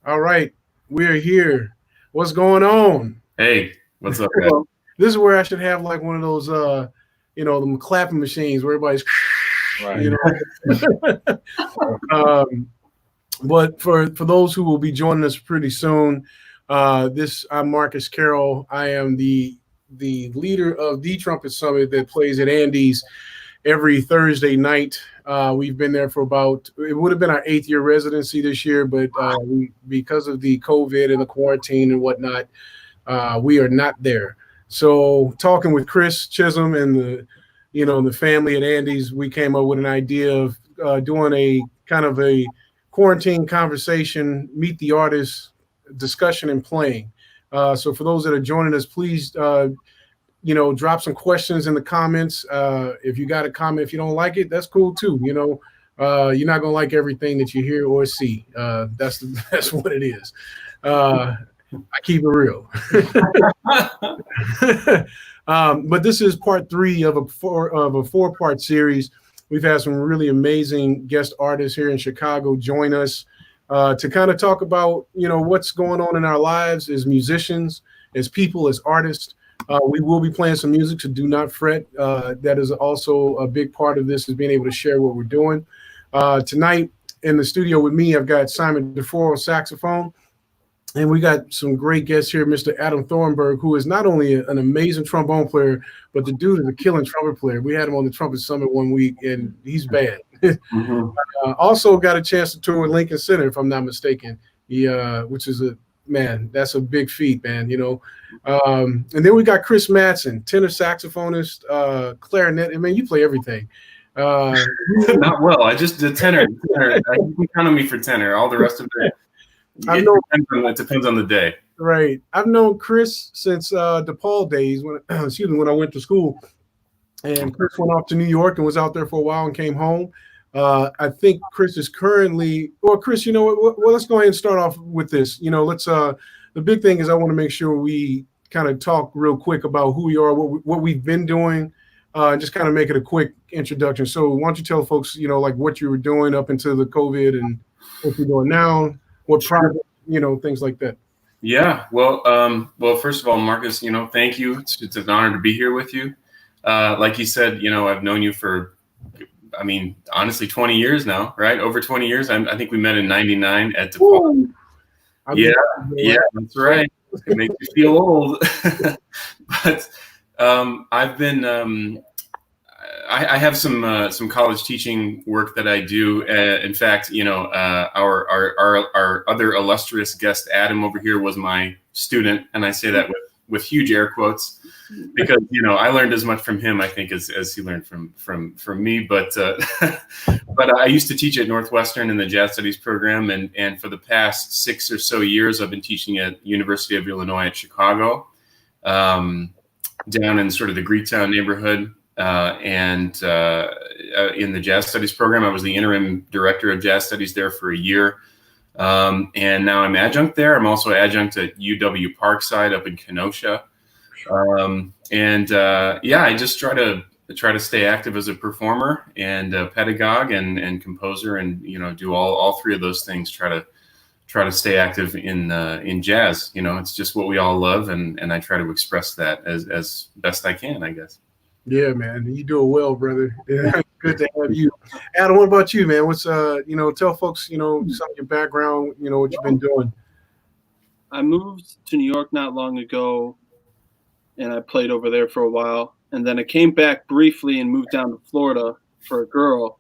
All right, we're here. What's going on? Hey, what's up, guys? This is where I should have like one of those, the clapping machines where everybody's, Right. you know. But for those who will be joining us pretty soon, I'm Marques Carroll. I am the leader of the Trumpet Summit that plays at Andy's every Thursday night. We've been there for it would have been our 8th year residency this year, but because of the COVID and the quarantine and whatnot, we are not there. So talking with Chris Chisholm and the family at Andy's, we came up with an idea of doing a kind of a quarantine conversation, meet the artist, discussion, and playing. So for those that are joining us, please drop some questions in the comments. If you got a comment, if you don't like it, that's cool too. You're not gonna like everything that you hear or see. That's what it is. I keep it real. But this is part 3 of a 4-part series. We've had some really amazing guest artists here in Chicago join us to kind of talk about what's going on in our lives as musicians, as people, as artists. We will be playing some music, so do not fret. That is also a big part of this, is being able to share what we're doing. Tonight in the studio with me, I've got Simon DeForo on saxophone, and we got some great guests here, Mr. Adam Thornburg, who is not only an amazing trombone player, but the dude is a killing trumpet player. We had him on the Trumpet Summit one week, and he's bad. Mm-hmm. Also got a chance to tour with Lincoln Center, if I'm not mistaken, which is that's a big feat, man, and then we got Chris Matson, tenor saxophonist, clarinet. I mean, you play everything. Not well. I just did tenor. You can count on me for tenor. All the rest of it, it depends on the day. Right. I've known Chris since DePaul days when I went to school, and Chris went off to New York and was out there for a while and came home. I think Chris is currently, Chris, well, let's go ahead and start off with this. The big thing is I want to make sure we kind of talk real quick about who we are, what we've been doing, just kind of make it a quick introduction. So why don't you tell folks, like what you were doing up until the COVID and what you're doing now, what project, things like that. Yeah. Well, first of all, Marques, thank you. It's an honor to be here with you. Like you said, I've known you for, honestly, 20 years now, right? Over 20 years. I think we met in 99 at DePaul. Yeah, that's right. It makes you feel old. But I've been, I have some college teaching work that I do. In fact, our other illustrious guest, Adam, over here, was my student. And I say that with huge air quotes, because I learned as much from him, I think, as he learned from me. But I used to teach at Northwestern in the Jazz Studies program, and for the past 6 or so years, I've been teaching at University of Illinois at Chicago, down in sort of the Greektown neighborhood, and in the Jazz Studies program. I was the interim director of Jazz Studies there for a year. And now I'm adjunct there. I'm also adjunct at UW Parkside up in Kenosha. I just try to stay active as a performer and a pedagogue and composer, and do all 3 of those things. Try to stay active in jazz. It's just what we all love, and I try to express that as best I can, I guess. Yeah, man, you do it well, brother. Yeah, good to have you. Adam, what about you, man? What's tell folks some of your background, what you've been doing. I moved to New York not long ago, and I played over there for a while, and then I came back briefly and moved down to Florida for a girl,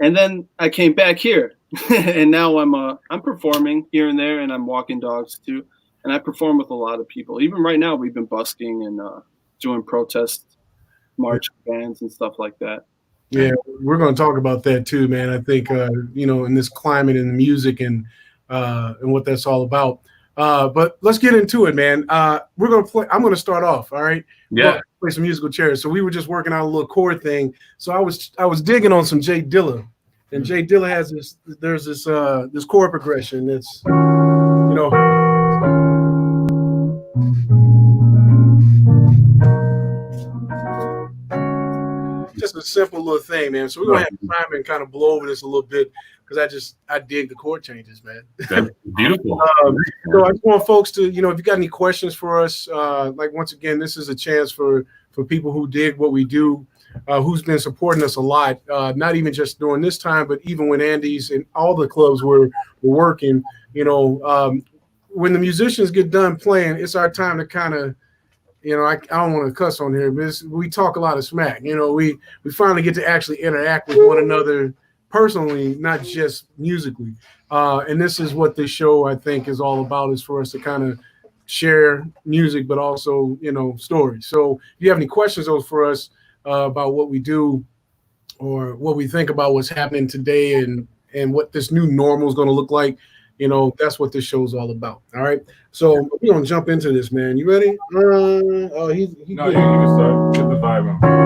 and then I came back here, and now I'm performing here and there, and I'm walking dogs too, and I perform with a lot of people. Even right now, we've been busking and doing protest march bands and stuff like that. Yeah, we're going to talk about that too, man. I think in this climate and the music and what that's all about. But let's get into it, man. We're going to play. I'm going to start off. All right. Yeah. Play some musical chairs. So we were just working out a little chord thing. So I was digging on some Jay Dilla, and Jay Dilla has this. There's this chord progression. It's just a simple little thing, man. So we're going to have Simon kind of blow over this a little bit. because I dig the chord changes, man. That's beautiful. So I just want folks to, if you got any questions for us, like once again, this is a chance for people who dig what we do, who's been supporting us a lot, not even just during this time, but even when Andy's and all the clubs were working, when the musicians get done playing, it's our time to kind of, I don't want to cuss on here, but we talk a lot of smack. We finally get to actually interact with one another personally, not just musically. And this is what this show, I think, is all about, is for us to kind of share music, but also, stories. So if you have any questions for us about what we do or what we think about what's happening today and what this new normal is going to look like, that's what this show is all about. All right. So we're going to jump into this, man. You ready? No, you can start. Get the vibe on.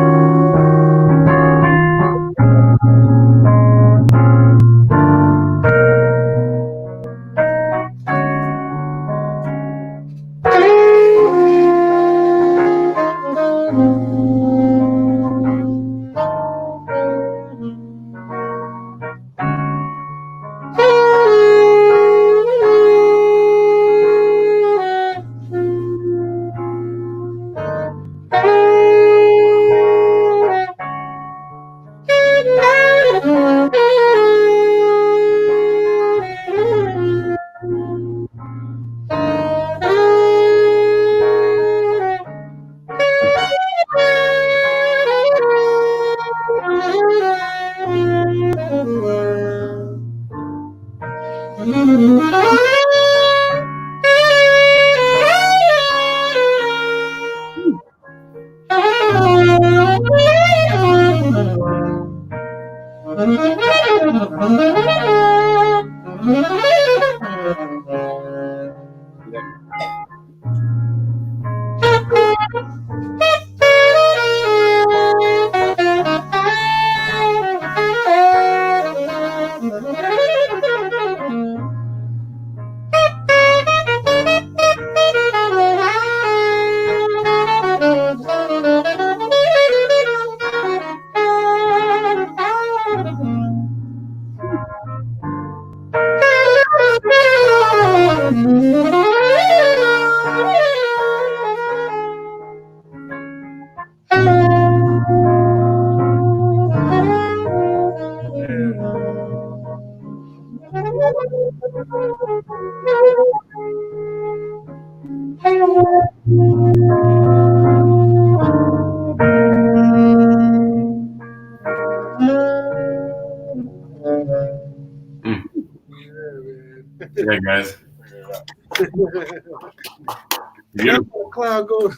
Yeah, guys.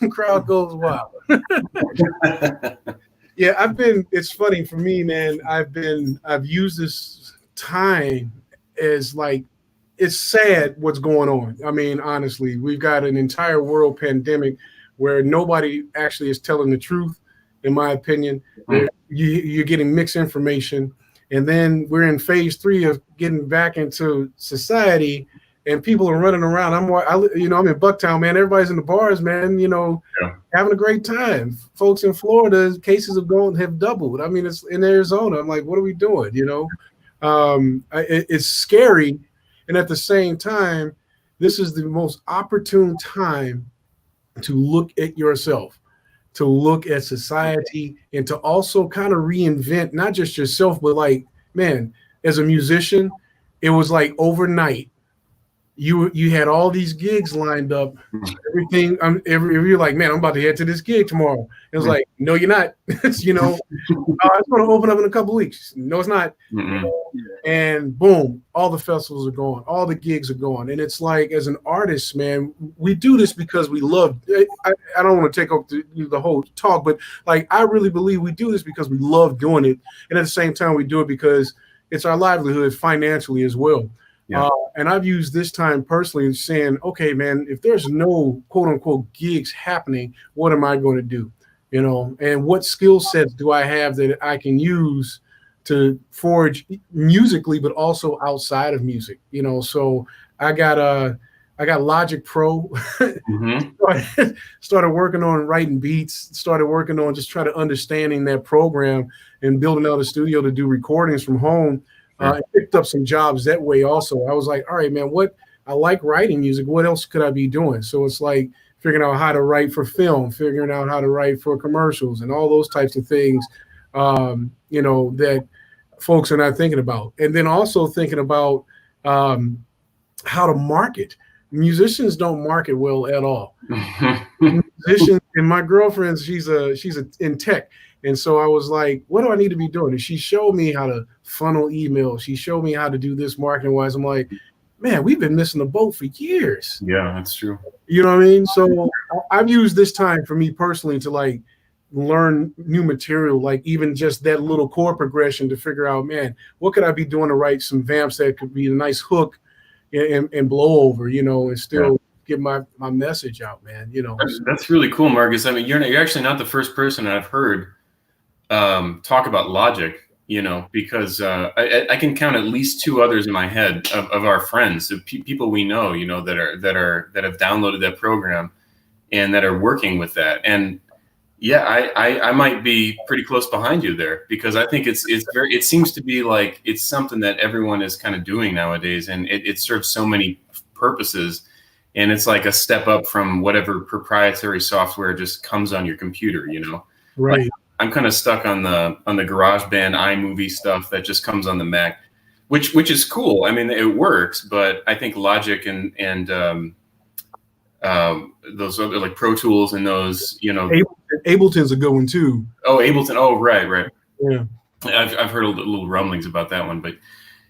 Crowd goes wild. Yeah, it's funny for me, man. I've used this time as like, it's sad what's going on. I mean, honestly, we've got an entire world pandemic where nobody actually is telling the truth, in my opinion. You're getting mixed information. And then we're in phase 3 of getting back into society, and people are running around. I'm in Bucktown, man. Everybody's in the bars, man. Having a great time. Folks in Florida, cases have doubled. I mean, it's in Arizona. I'm like, what are we doing? It's scary, and at the same time, this is the most opportune time to look at yourself, to look at society, and to also kind of reinvent not just yourself, but like, man, as a musician, it was like overnight. You had all these gigs lined up, everything. You're like, man, I'm about to head to this gig tomorrow. It was like, no, you're not. It's going to open up in a couple weeks. No, it's not. And boom, all the festivals are going, all the gigs are going. And it's like, as an artist, man, we do this because we love. I don't want to take up the whole talk, but like, I really believe we do this because we love doing it, and at the same time, we do it because it's our livelihood financially as well. Yeah. And I've used this time personally saying, okay, man, if there's no quote unquote gigs happening, what am I going to do? And what skill sets do I have that I can use to forge musically, but also outside of music? So I got Logic Pro, started working on writing beats, started working on just trying to understanding that program and building out a studio to do recordings from home. and picked up some jobs that way also. I was like, all right, man, I like writing music. What else could I be doing? So it's like figuring out how to write for film, figuring out how to write for commercials and all those types of things, that folks are not thinking about. And then also thinking about how to market. Musicians don't market well at all. Musicians, and my girlfriend, she's in tech. And so I was like, what do I need to be doing? And she showed me how to funnel emails. She showed me how to do this marketing wise. I'm like, man, we've been missing the boat for years. Yeah, that's true. You know what I mean? So I've used this time for me personally to like learn new material, like even just that little chord progression to figure out, man, what could I be doing to write some vamps that could be a nice hook and blow over, and still get my message out, man. That's really cool, Marques. I mean, you're actually not the first person I've heard talk about Logic, because I can count at least two others in my head of our friends, of people we know, that have downloaded that program and that are working with that. And yeah, I might be pretty close behind you there, because I think it seems to be like it's something that everyone is kind of doing nowadays, and it serves so many purposes. And it's like a step up from whatever proprietary software just comes on your computer, Right. Like, I'm kind of stuck on the GarageBand iMovie stuff that just comes on the Mac, which is cool. I mean, it works, but I think Logic and those other like Pro Tools and those, Ableton's a good one too. Oh, Ableton. Oh, right. Yeah. I've heard little rumblings about that one, but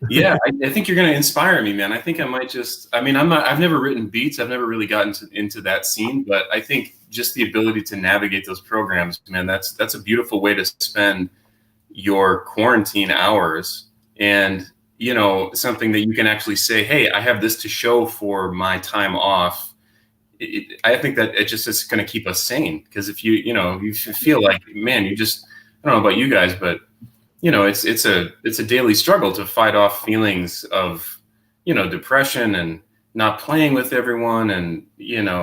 yeah, I think you're going to inspire me, man. I think I might I've never written beats. I've never really gotten into that scene, but I think just the ability to navigate those programs, man, that's a beautiful way to spend your quarantine hours. And, something that you can actually say, hey, I have this to show for my time off. I think that it just is going to keep us sane, because if you feel like, man, I don't know about you guys, but it's a daily struggle to fight off feelings of, depression and not playing with everyone and,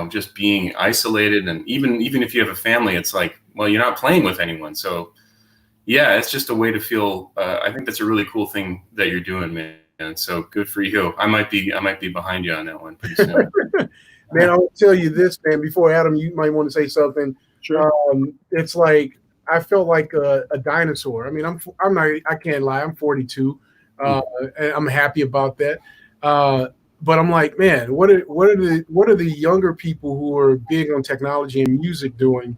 just being isolated. And even if you have a family, it's like, well, you're not playing with anyone. So yeah, it's just a way to feel, I think that's a really cool thing that you're doing, man. And so good for you. I might be behind you on that one pretty soon. Man, I'll tell you this, man, before Adam, you might want to say something. Sure. It's like, I felt like a dinosaur. I mean, I can't lie. I'm 42. And I'm happy about that. But I'm like, man, what are the younger people who are big on technology and music doing?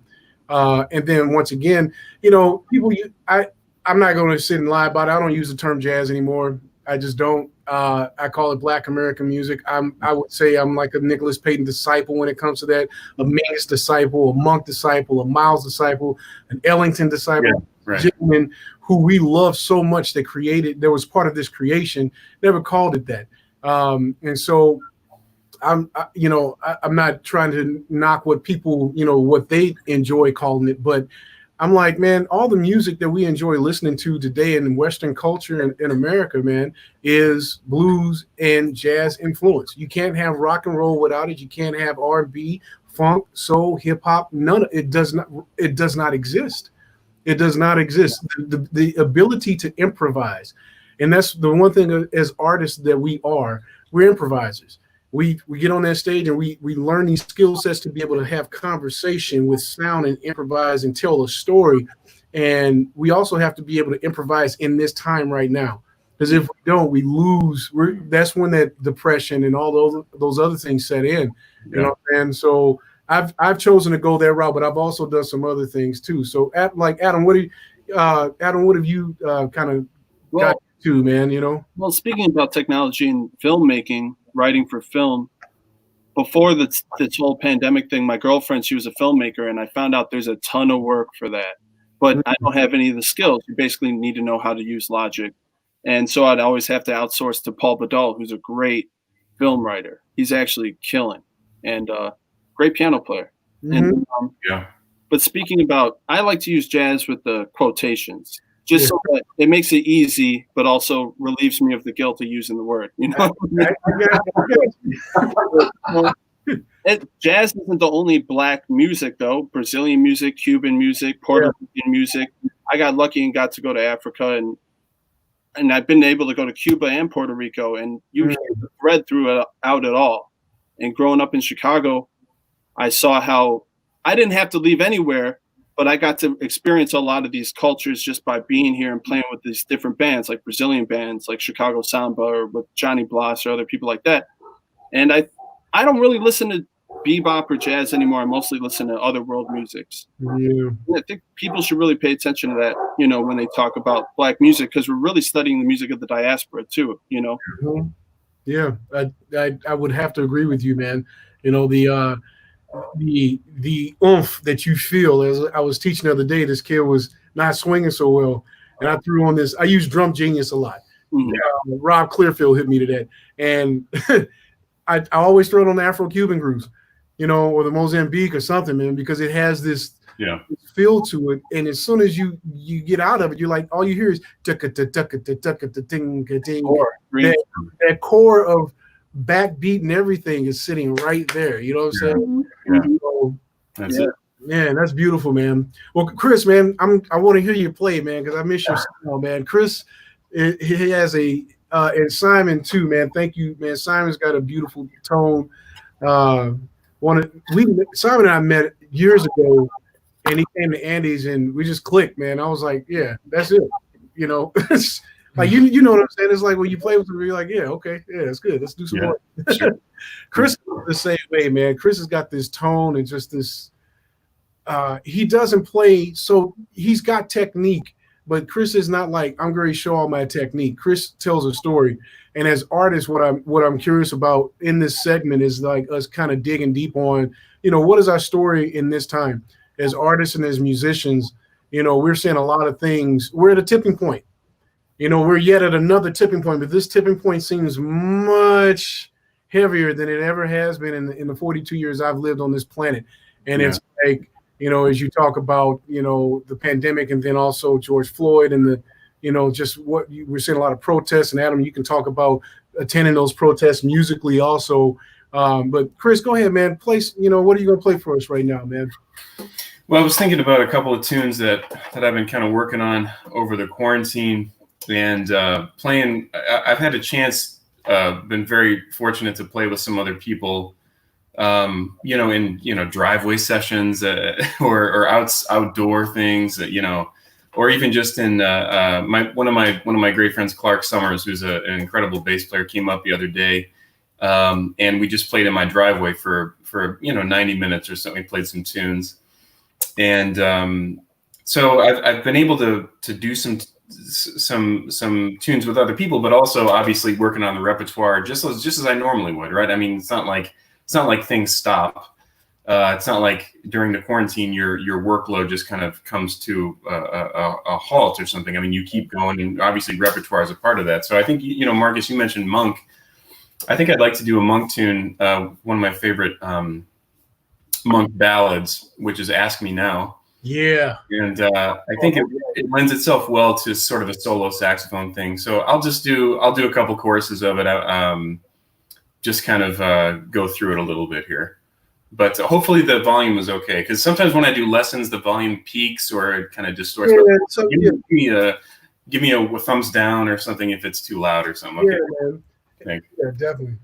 And then once again, I'm not going to sit and lie about it. I don't use the term jazz anymore. I just don't. I call it Black American music. I would say I'm like a Nicholas Payton disciple when it comes to that, a Mingus disciple, a Monk disciple, a Miles disciple, an Ellington disciple. Yeah, right. Gentlemen who we love so much that was part of this creation, never called it that. And so I'm not trying to knock what people, what they enjoy calling it, but I'm like, man, all the music that we enjoy listening to today in Western culture in America, man, is blues and jazz influence. You can't have rock and roll without it. You can't have R&B, funk, soul, hip hop. None of it does not exist. It does not exist. The ability to improvise. And that's the one thing as artists that we're improvisers. We get on that stage and we learn these skill sets to be able to have conversation with sound and improvise and tell a story. And we also have to be able to improvise in this time right now. Because if we don't, we lose. That's when that depression and all those other things set in. Yeah. And so I've chosen to go that route, but I've also done some other things too. So Adam, what have you kind of got to, man? Well, speaking about technology and filmmaking, writing for film, before this whole pandemic thing, my girlfriend, she was a filmmaker, and I found out there's a ton of work for that, but I don't have any of the skills. You basically need to know how to use Logic. And so I'd always have to outsource to Paul Badal, who's a great film writer. He's actually killing, and great piano player. Mm-hmm. And, but speaking about, I like to use jazz with the quotations. Just so that it makes it easy, but also relieves me of the guilt of using the word. Jazz isn't the only Black music, though. Brazilian music, Cuban music, Puerto Rican music. I got lucky and got to go to Africa and and I've been able to go to Cuba and Puerto Rico, and you hear the thread throughout it all. And growing up in Chicago, I saw how I didn't have to leave anywhere, but I got to experience a lot of these cultures just by being here and playing with these different bands, like Brazilian bands, like Chicago Samba, or with Johnny Blas or other people like that. And I don't really listen to bebop or jazz anymore. I mostly listen to other world musics. Yeah. I think people should really pay attention to that, when they talk about Black music, because we're really studying the music of the diaspora too, Mm-hmm. Yeah, I would have to agree with you, man. The oomph that you feel. As I was teaching the other day, this kid was not swinging so well, and I threw on this. I use Drum Genius a lot. Mm-hmm. Rob Clearfield hit me to that, and I always throw it on the Afro-Cuban grooves, or the Mozambique or something, man, because it has this feel to it. And as soon as you get out of it, you're like, all you hear is that core of backbeat and everything is sitting right there. You know what I'm saying? Yeah. So, That's it. Man, that's beautiful, man. Well, Chris, man, I want to hear you play, man, because I miss your sound, man. Chris, he has and Simon too, man. Thank you, man. Simon's got a beautiful tone. Simon and I met years ago, and he came to Andy's, and we just clicked, man. I was like, yeah, that's it. It's like you know what I'm saying. It's like when you play with him, you're like, yeah, okay, yeah, that's good. Let's do some more. Sure. Chris is the same way, man. Chris has got this tone and just this. He doesn't play, so he's got technique, but Chris is not like, I'm going to show all my technique. Chris tells a story, and as artists, what I'm curious about in this segment is like us kind of digging deep on, what is our story in this time as artists and as musicians. We're seeing a lot of things. We're at a tipping point. We're yet at another tipping point, but this tipping point seems much heavier than it ever has been in the 42 years I've lived on this planet. And it's like, as you talk about, the pandemic, and then also George Floyd and the, just we're seeing a lot of protests. And Adam, you can talk about attending those protests musically also. But Chris, go ahead, man. Play. What are you going to play for us right now, man? Well, I was thinking about a couple of tunes that I've been kind of working on over the quarantine and playing. I've had a chance, been very fortunate to play with some other people. In driveway sessions or outdoor things, or even just in one of my great friends, Clark Summers, who's an incredible bass player, came up the other day, and we just played in my driveway for 90 minutes or something. We played some tunes, and so I've been able to do some tunes with other people, but also obviously working on the repertoire just as I normally would, right? I mean, it's not like things stop. It's not like during the quarantine your workload just kind of comes to a halt or something. I mean, you keep going, and obviously repertoire is a part of that. So I think, Marques, you mentioned Monk. I think I'd like to do a Monk tune, one of my favorite Monk ballads, which is "Ask Me Now." Yeah. And I think it lends itself well to sort of a solo saxophone thing. So I'll do a couple choruses of it. Just kind of go through it a little bit here. But hopefully the volume is okay, because sometimes when I do lessons, the volume peaks or it kind of distorts. Yeah, so give me a thumbs down or something if it's too loud or something. Okay. Yeah, man. Thanks. Yeah, definitely.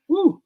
Woo.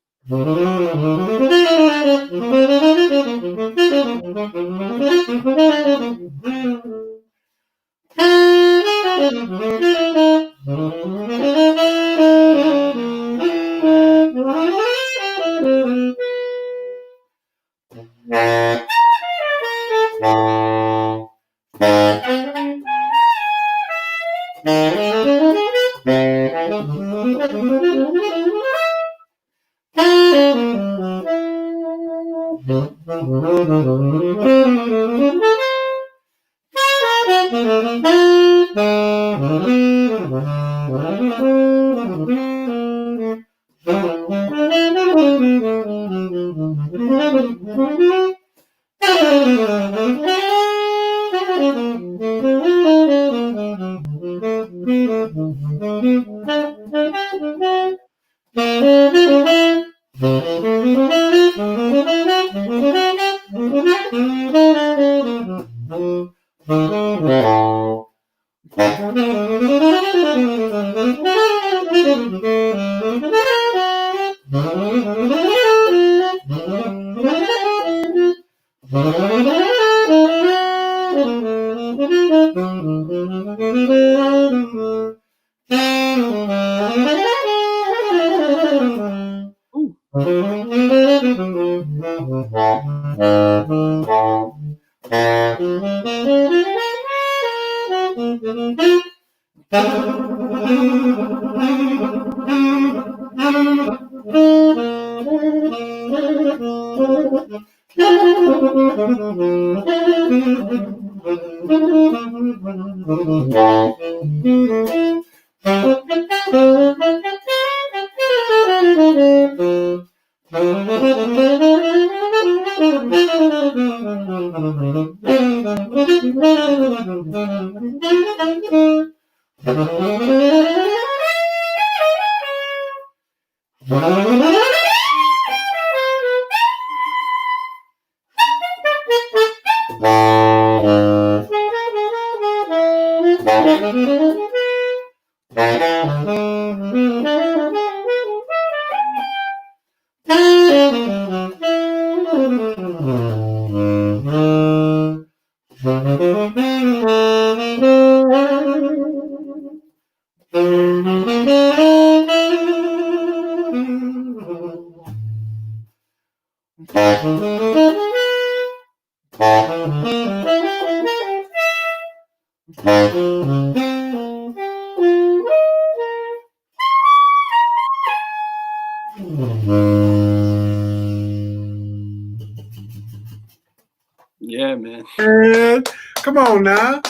Yeah, man. Man, come on now.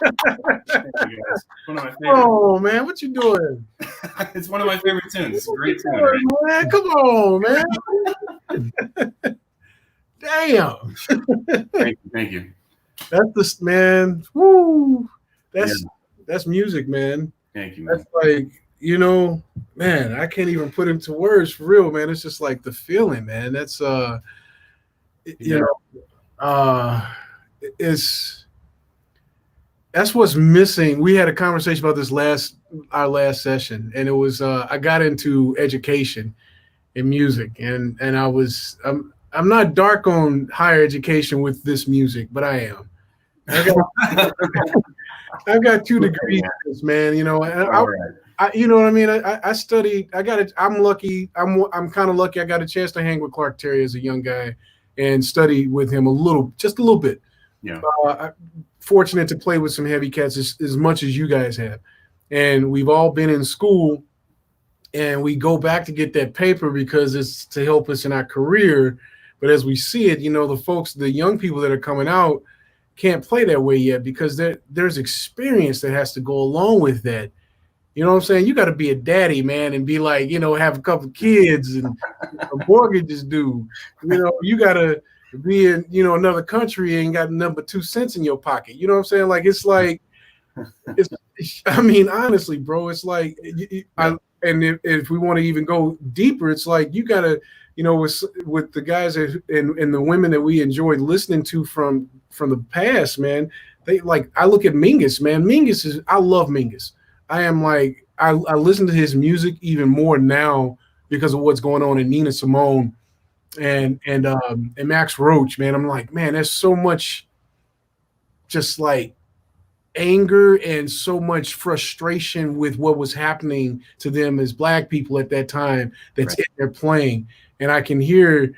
Thank you, guys. One of my favorite. Oh man, what you doing? It's one of my favorite tunes. It's a great tune. Doing, Right? man, come on, man. Damn. Thank you. That's the man. Woo. That's music, man. Thank you, man. That's like, you know, man, I can't even put into words for real, man. It's just like the feeling, man. That's you know, that's what's missing. We had a conversation about this our last session, and it was I got into education in music, and I'm not dark on higher education with this music, but I am. I've got 2 degrees in this, man. You know, and you know what I mean. I studied. I'm lucky. I'm kind of lucky. I got a chance to hang with Clark Terry as a young guy and study with him just a little bit. Yeah. Fortunate to play with some heavy cats as much as you guys have, and we've all been in school, and we go back to get that paper because it's to help us in our career. But as we see it, you know, the young people that are coming out can't play that way yet because there's experience that has to go along with that. You know what I'm saying? You got to be a daddy, man, and be like, you know, have a couple of kids and a mortgage is due. You know, you got to be in, you know, another country and got number 2 cents in your pocket. You know what I'm saying? Like, I mean, honestly, bro, it's like and if we want to even go deeper, it's like you gotta, with the guys and the women that we enjoyed listening to from the past, man. They like, I look at Mingus, man. I love Mingus. I am like, I listen to his music even more now because of what's going on in Nina Simone and Max Roach, man. I'm like, man, there's so much just like anger and so much frustration with what was happening to them as Black people at that time that's in there playing. And I can hear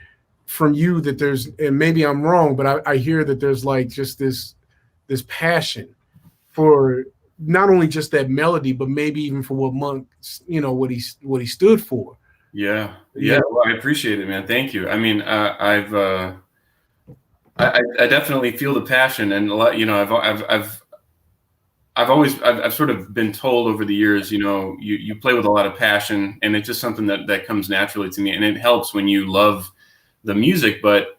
from you that there's, and maybe I'm wrong, but I hear that there's like just this passion for not only just that melody, but maybe even for what Monk, what he stood for. Yeah. Well, I appreciate it, man. Thank you. I mean, I definitely feel the passion, and a lot. I've sort of been told over the years, you play with a lot of passion, and it's just something that comes naturally to me, and it helps when you love the music, but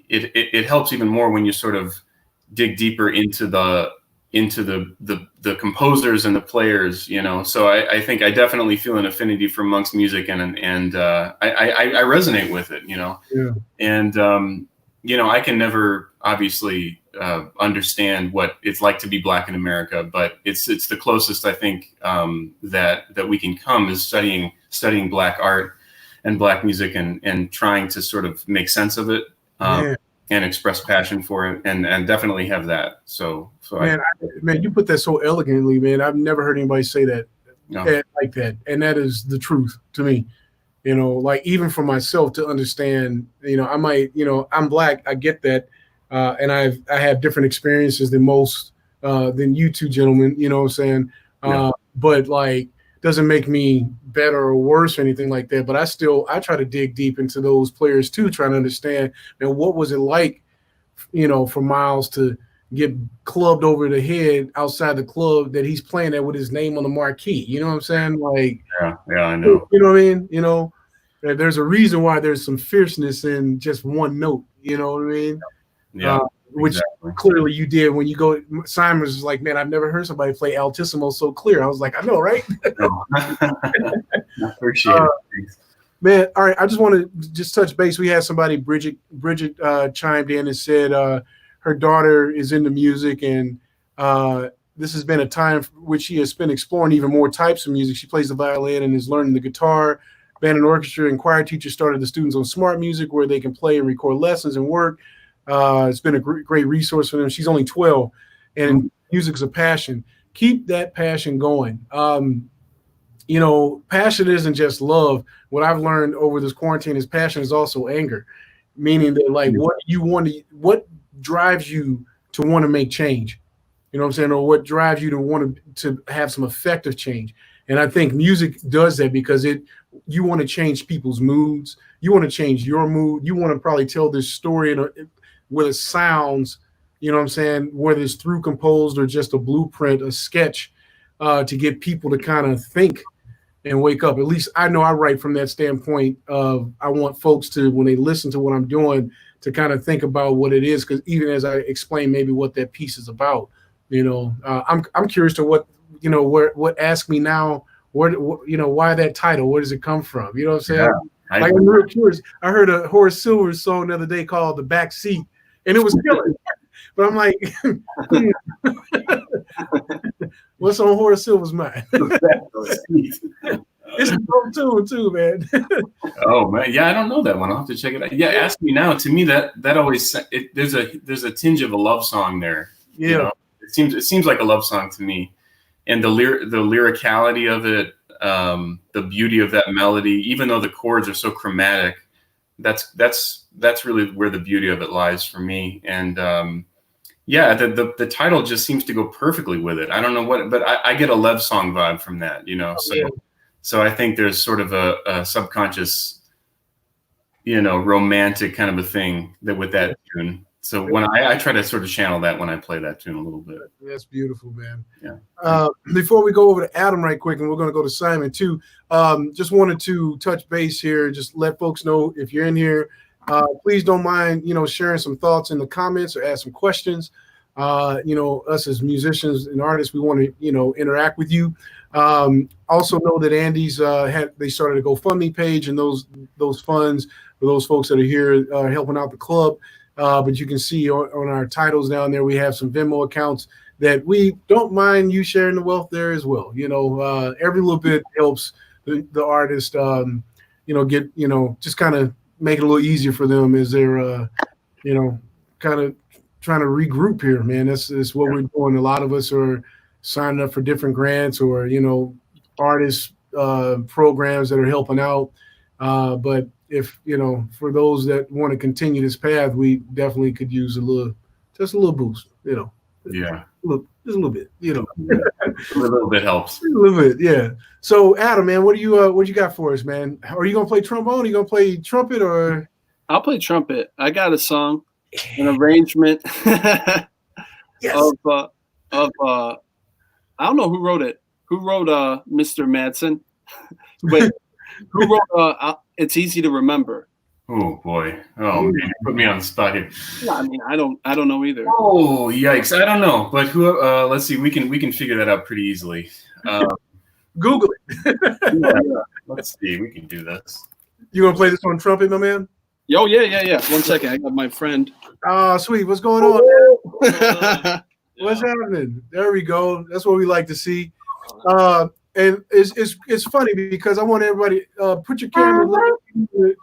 it helps even more when you sort of dig deeper into the composers and the players, So I think I definitely feel an affinity for Monk's music, and I resonate with it, Yeah. And I can never obviously understand what it's like to be Black in America, but it's the closest I think that we can come is studying Black art and Black music and trying to sort of make sense of it. And express passion for it, and definitely have that. So man, you put that so elegantly, man. I've never heard anybody say that like that, and that is the truth to me. Like even for myself to understand, I might, I'm Black, I get that, and I have different experiences than most than you two gentlemen. You know what I'm saying? But like, doesn't make me better or worse or anything like that. But I try to dig deep into those players too, trying to understand, man, what was it like, for Miles to get clubbed over the head outside the club that he's playing at with his name on the marquee. You know what I'm saying? Like, yeah, I know. You know what I mean? There's a reason why there's some fierceness in just one note. You know what I mean? Yeah. Which clearly you did when you go. Simon was like, man, I've never heard somebody play altissimo so clear. I was like, I know, right? I appreciate it. Man, all right. I just want to just touch base. We had somebody, Bridget chimed in and said her daughter is into music, and this has been a time which she has been exploring even more types of music. She plays the violin and is learning the guitar. Band and orchestra and choir teacher started the students on Smart Music, where they can play and record lessons and work. It's been a great resource for them. She's only 12, and music's a passion. Keep that passion going. Passion isn't just love. What I've learned over this quarantine is passion is also anger, meaning that like what drives you to want to make change, you know what I'm saying, or what drives you to want to have some effective change. And I think music does that because you want to change people's moods. You want to change your mood. You want to probably tell this story where it sounds, you know what I'm saying, whether it's through composed or just a blueprint, a sketch, to get people to kind of think and wake up. At least I know I write from that standpoint of I want folks to, when they listen to what I'm doing, to kind of think about what it is, because even as I explain maybe what that piece is about, I'm curious to what, what Ask Me Now, why that title, where does it come from? You know what I'm saying? Yeah, I'm real curious. I heard a Horace Silver song the other day called The Back Seat, and it was killer. But I'm like, what's on Horace Silver's mind? It's a dope tune too, man. Oh man, yeah, I don't know that one. I'll have to check it out. Yeah, Ask Me Now. To me, that always there's a tinge of a love song there. Yeah, it seems like a love song to me, and the lyricality of it, the beauty of that melody, even though the chords are so chromatic, that's really where the beauty of it lies for me. And the title just seems to go perfectly with it. I don't know what, but I get a love song vibe from that, So I think there's sort of a subconscious, romantic kind of a thing with that tune. So when I try to sort of channel that when I play that tune a little bit. That's beautiful, man. Yeah. Before we go over to Adam right quick, and we're going to go to Simon too, just wanted to touch base here. Just let folks know if you're in here, please don't mind, sharing some thoughts in the comments or ask some questions. Us as musicians and artists, we want to, interact with you. Also know that Andy's they started a GoFundMe page, and those funds for those folks that are here helping out the club. But you can see on our titles down there, we have some Venmo accounts that we don't mind you sharing the wealth there as well. Every little bit helps the artist, get, just kind of make it a little easier for them as they're, kind of trying to regroup here, man. That's what we're doing. A lot of us are signing up for different grants or, artist programs that are helping out. But if, for those that want to continue this path, we definitely could use just a little boost, Yeah. Just a little bit, A little bit helps. A little bit, yeah. So Adam, man, what you got for us, man? Are you gonna play trombone? Are you gonna play trumpet or? I'll play trumpet. I got a song, an arrangement Yes. of I don't know who wrote it. Who wrote Mr. Madsen? Wait, who wrote It's Easy to Remember? Oh boy! Oh man, you put me on the spot here. Yeah, I mean, I don't know either. Oh yikes! I don't know, but who? Let's see. We can figure that out pretty easily. Google it. Yeah. Let's see. We can do this. You gonna play this on trumpet, my man? Yo, yeah. 1 second. I got my friend. Sweet. What's going on, man? What's happening? There we go. That's what we like to see. And it's funny because I want everybody put your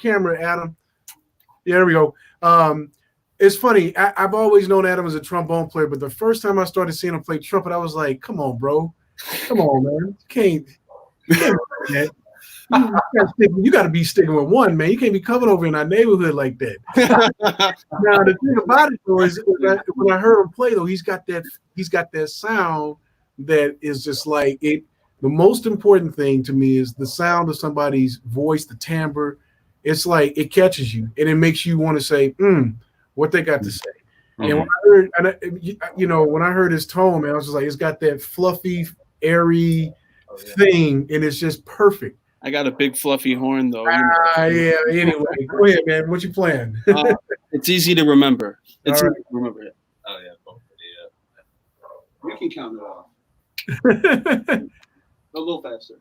camera, Adam. Yeah, there we go. It's funny. I've always known Adam as a trombone player, but the first time I started seeing him play trumpet, I was like, "Come on, bro. Come on, man. You can't do that. You got to be sticking with one, man. You can't be coming over in our neighborhood like that." Now the thing about it though is when I heard him play though, he's got that sound that is just like it. The most important thing to me is the sound of somebody's voice, the timbre. It's like it catches you and it makes you want to say, what they got to say. Mm-hmm. And when I heard his tone, man, I was just like, it's got that fluffy, airy thing, and it's just perfect. I got a big fluffy horn though. Yeah. Anyway, go ahead, man. What you playing? It's easy to remember. It's All right. easy to remember it. Oh yeah. We can count it off. A little faster.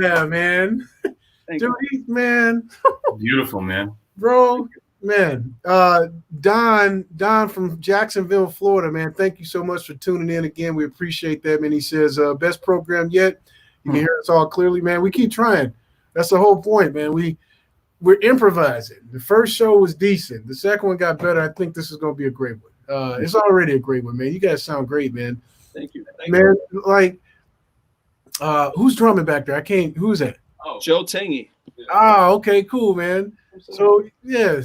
Yeah, man. Thank Dude, man. Beautiful, man. Bro, Man, Don from Jacksonville, Florida, man. Thank you so much for tuning in again. We appreciate that, man. He says, best program yet. You can hear us all clearly, man. We keep trying. That's the whole point, man. We're improvising. The first show was decent. The second one got better. I think this is going to be a great one. It's already a great one, man. You guys sound great, man. Thank you. Man, like, who's drumming back there? Who's that? Oh, Joe Tangy. Oh, okay, cool, man. So, yeah.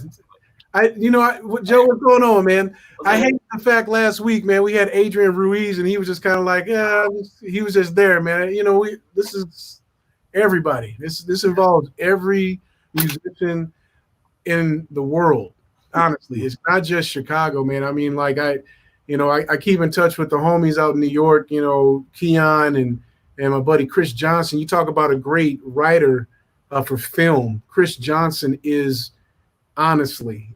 Joe, what's going on, man? I hate the fact last week, man, we had Adrian Ruiz, and he was just kind of like, yeah, he was just there, man. This is everybody. This involves every musician in the world. Honestly, it's not just Chicago, man. I mean, like I keep in touch with the homies out in New York. Keon and my buddy Chris Johnson. You talk about a great writer for film. Chris Johnson is honestly.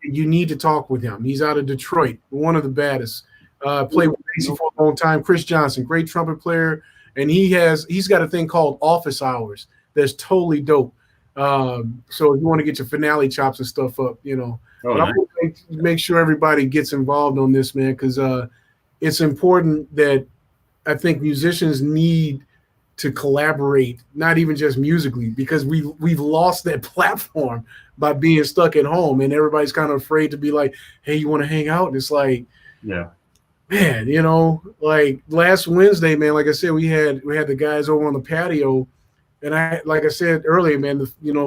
You need to talk with him. He's out of Detroit, one of the baddest. Played with Macy for a long time. Chris Johnson, great trumpet player, and he's got a thing called Office Hours that's totally dope. So if you want to get your finale chops and stuff up, but nice. I want to make sure everybody gets involved on this, man, because it's important that I think musicians need to collaborate, not even just musically, because we've lost that platform by being stuck at home, and everybody's kind of afraid to be like, hey, you want to hang out? And it's like, yeah, man, like last Wednesday, man, like I said, we had the guys over on the patio, and like I said earlier, man,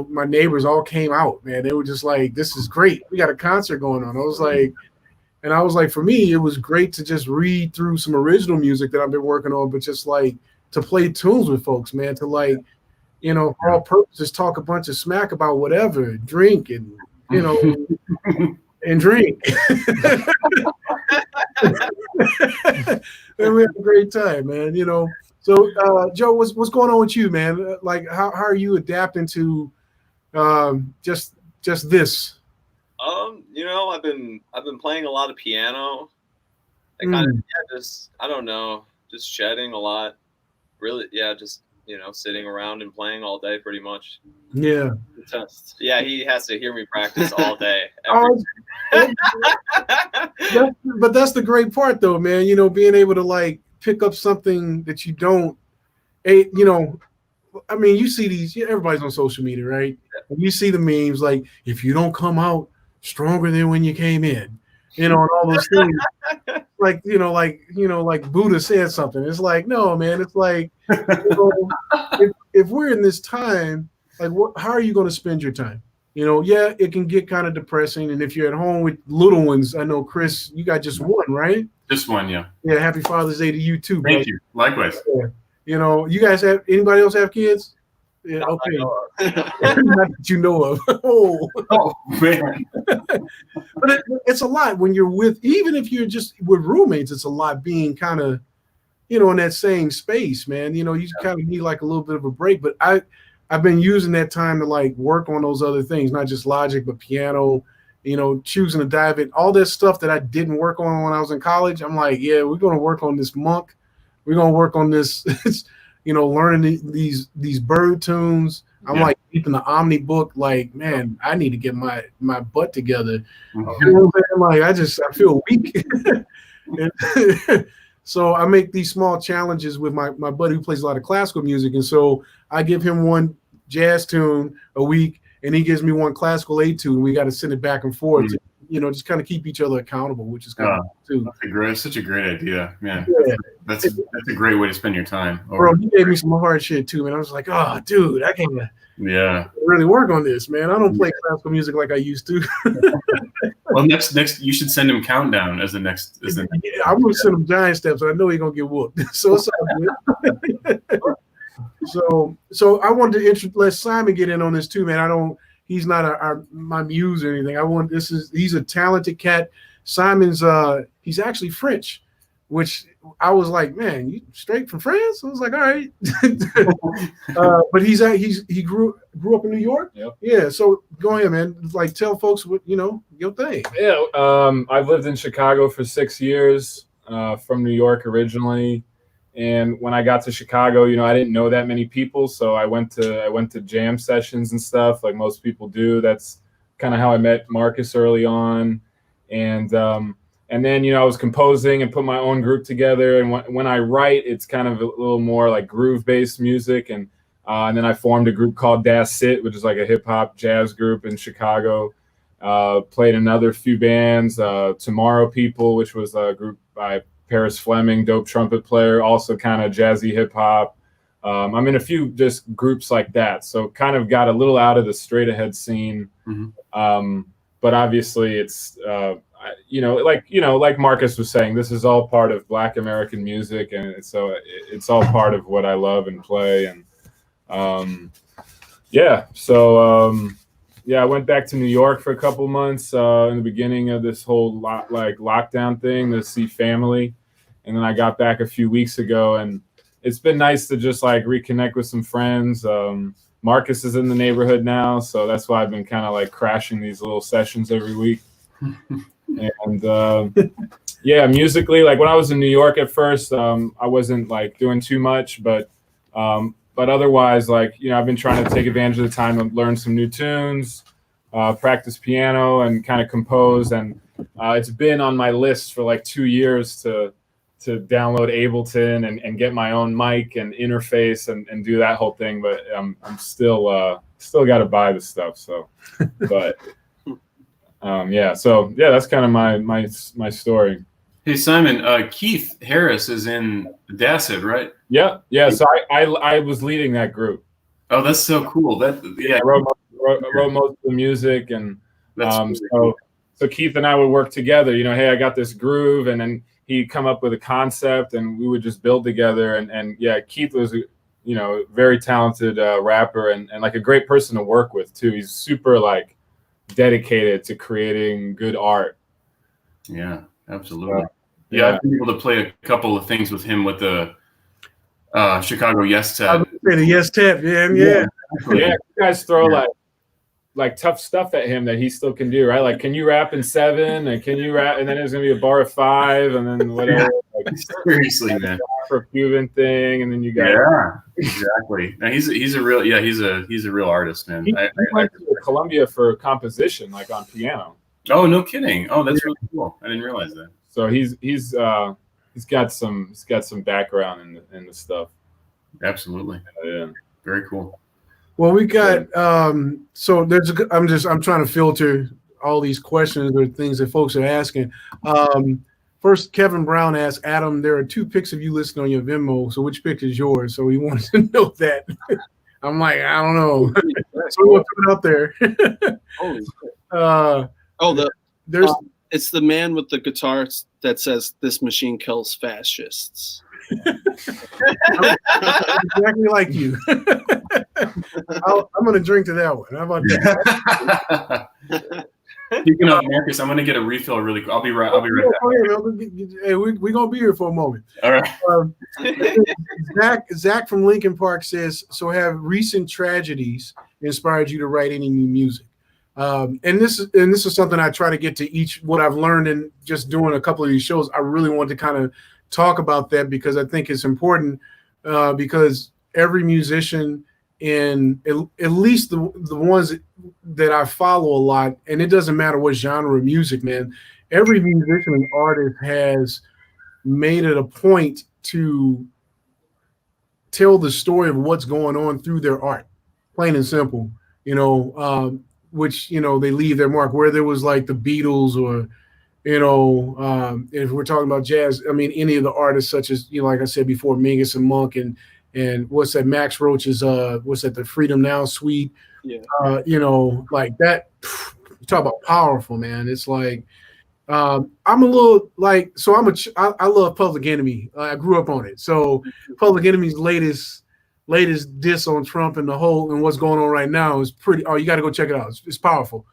my neighbors all came out, man. They were just like, this is great. We got a concert going on. I was like, for me, it was great to just read through some original music that I've been working on, but just like to play tunes with folks, man, to like, for all purposes, talk a bunch of smack about whatever, drink and, and drink. And we had a great time, man, So, Joe, what's going on with you, man? Like, how are you adapting to just this? I've been playing a lot of piano. I don't know, just shedding a lot. Really, yeah, just sitting around and playing all day, pretty much. Yeah. Yeah, he has to hear me practice all day. But that's the great part, though, man. Being able to like pick up something that you don't. I mean, you see these. Everybody's on social media, right? And you see the memes like, if you don't come out stronger than when you came in, and all those things. Like like Buddha said something. It's like, no, man. It's like, if we're in this time, like, how are you going to spend your time? Yeah, it can get kind of depressing. And if you're at home with little ones, I know, Chris, you got just one, right? Just one, yeah. Yeah, happy Father's Day to you too. Thank you. Likewise. Yeah. You guys anybody else have kids? Yeah, okay. Not that you know of. Oh man. But it's a lot when you're even if you're just with roommates, it's a lot being kind of, in that same space, man. You kind of need like a little bit of a break. But I've been using that time to like work on those other things, not just Logic, but piano, choosing to dive in. All that stuff that I didn't work on when I was in college, I'm like, yeah, we're going to work on this monk. We're going to work on this, learning these bird tunes. I'm like keeping the Omni book. Like, man, I need to get my butt together. Like, I feel weak. So I make these small challenges with my buddy who plays a lot of classical music, and so I give him one jazz tune a week, and he gives me one classical A tune. We got to send it back and forth. To, just kind of keep each other accountable, which is kind of cool too. That's such a great idea, man. Yeah. That's a great way to spend your time. Bro, he gave me some hard shit too, man. I was like, oh, dude, I can't really work on this, man. I don't play classical music like I used to. Well, next, you should send him Countdown as the next. I'm gonna send him Giant Steps. I know he's gonna get whooped. So it's all good. So I wanted to let Simon get in on this too, man. He's not my muse or anything. He's a talented cat. Simon's he's actually French, which I was like, man, you straight from France? I was like, all right. But he grew up in New York. Yep. Yeah. So go ahead, man. Like, tell folks what your thing. Yeah. I've lived in Chicago for 6 years. From New York originally, and when I got to Chicago, I didn't know that many people, so I went to jam sessions and stuff like most people do. That's kind of how I met Marques early on. And then, I was composing and put my own group together. And when I write, it's kind of a little more like groove-based music. And then I formed a group called Das Sit, which is like a hip-hop jazz group in Chicago. Played in another few bands, Tomorrow People, which was a group by Paris Fleming, dope trumpet player, also kind of jazzy hip-hop. I'm in a few just groups like that. So kind of got a little out of the straight ahead scene. Mm-hmm. But obviously it's, like Marques was saying, this is all part of Black American music. And so it's all part of what I love and play. And I went back to New York for a couple months in the beginning of this whole lockdown thing to see family. And then I got back a few weeks ago, and it's been nice to just like reconnect with some friends. Marques is in the neighborhood now, so that's why I've been kind of like crashing these little sessions every week. And musically, like when I was in New York at first, I wasn't like doing too much, but otherwise, like, I've been trying to take advantage of the time to learn some new tunes, practice piano, and kind of compose. And it's been on my list for like 2 years to download Ableton and get my own mic and interface and do that whole thing. But I'm still got to buy the stuff. So, but that's kind of my story. Hey, Simon, Keith Harris is in Das Sit, right? Yeah. So I was leading that group. Oh, that's so cool. I wrote most of the music, and so Keith and I would work together. Hey, I got this groove, and then he'd come up with a concept, and we would just build together. And Keith was very talented rapper and like a great person to work with too. He's super like dedicated to creating good art. Yeah. Absolutely. I've been able to play a couple of things with him with the Chicago Yes Tap. The Yes Tap, yeah. You guys throw like tough stuff at him that he still can do, right? Like, can you rap in 7? And can you rap? And then there's gonna be a bar of 5, and then whatever. Like, seriously, man. For Cuban thing, and then you got exactly. Now he's a real artist, man. He went to Columbia for composition, like on piano. Oh, no kidding. Oh, that's really cool. I didn't realize that. So he's got some background in the stuff. Absolutely. Yeah. Very cool. Well, we got so I'm trying to filter all these questions or things that folks are asking. First, Kevin Brown asked Adam, there are 2 pics of you listed on your Venmo. So which pic is yours? So he wanted to know that. I'm like, I don't know. So we'll put it up there. Holy shit. It's the man with the guitar that says "This machine kills fascists." Exactly like you. I'm going to drink to that one. How about that? Speaking of Marques, I'm going to get a refill really quick. I'll be right back. Hey, we're going to be here for a moment. All right. Zach from Lincoln Park says, so have recent tragedies inspired you to write any new music? And this is something I try to get to what I've learned in just doing a couple of these shows. I really want to kind of talk about that because I think it's important because every musician and at least the ones that I follow a lot, and it doesn't matter what genre of music, man, every musician and artist has made it a point to tell the story of what's going on through their art, plain and simple, which, they leave their mark, where there was like the Beatles or, if we're talking about jazz, I mean, any of the artists such as, like I said before, Mingus and Monk and what's that, Max Roach's, what's that, the Freedom Now suite, like that, you talk about powerful, man. It's like, I'm a little like, so I love Public Enemy. I grew up on it. So Public Enemy's latest diss on Trump and what's going on right now is pretty. Oh, you got to go check it out. It's powerful.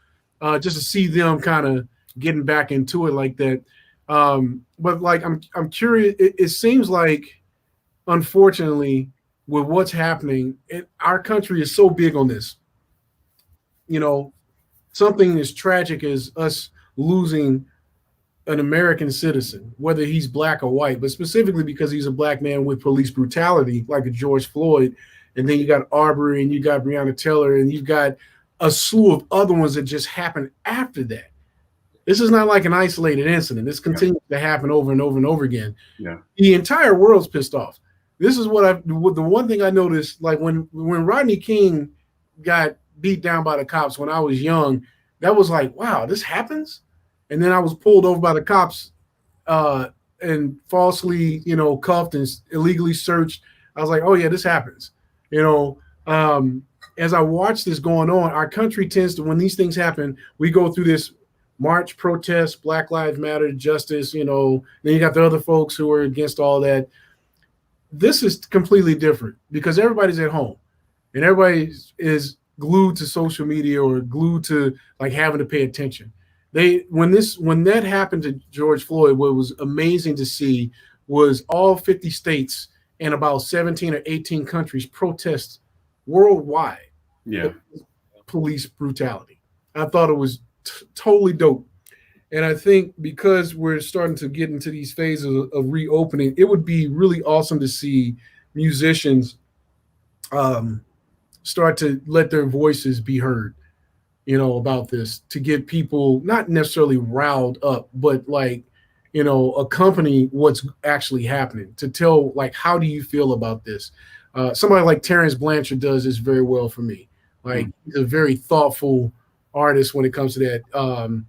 Just to see them kind of getting back into it like that. But like, I'm curious. It seems like, unfortunately, with what's happening, our country is so big on this. Something as tragic as us losing an American citizen, whether he's black or white, but specifically because he's a black man with police brutality, like a George Floyd. And then you got Arbery and you got Breonna Taylor and you've got a slew of other ones that just happened after that. This is not like an isolated incident. This continues to happen over and over and over again. Yeah. The entire world's pissed off. This is the one thing I noticed, like when Rodney King got beat down by the cops when I was young, that was like, wow, this happens? And then I was pulled over by the cops and falsely, cuffed and illegally searched. I was like, oh yeah, this happens. As I watch this going on, our country tends to, when these things happen, we go through this march, protest, Black Lives Matter, justice, then you got the other folks who are against all that. This is completely different because everybody's at home and everybody is glued to social media or glued to like having to pay attention. When that happened to George Floyd, what was amazing to see was all 50 states and about 17 or 18 countries protest worldwide. Yeah. Police brutality. I thought it was totally dope. And I think because we're starting to get into these phases of reopening, it would be really awesome to see musicians start to let their voices be heard, about this, to get people not necessarily riled up, but like, accompany what's actually happening, to tell, like, how do you feel about this? Somebody like Terrence Blanchard does this very well for me. Like, he's a very thoughtful artist when it comes to that.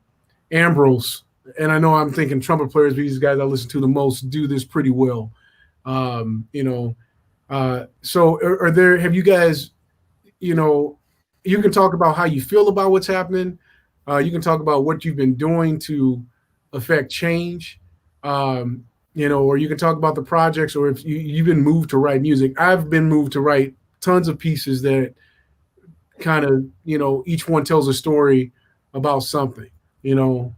Ambrose, and I know I'm thinking trumpet players, but these guys I listen to the most do this pretty well. So have you guys, you can talk about how you feel about what's happening. You can talk about what you've been doing to affect change, or you can talk about the projects, or if you've been moved to write music. I've been moved to write tons of pieces that kind of, each one tells a story about something. To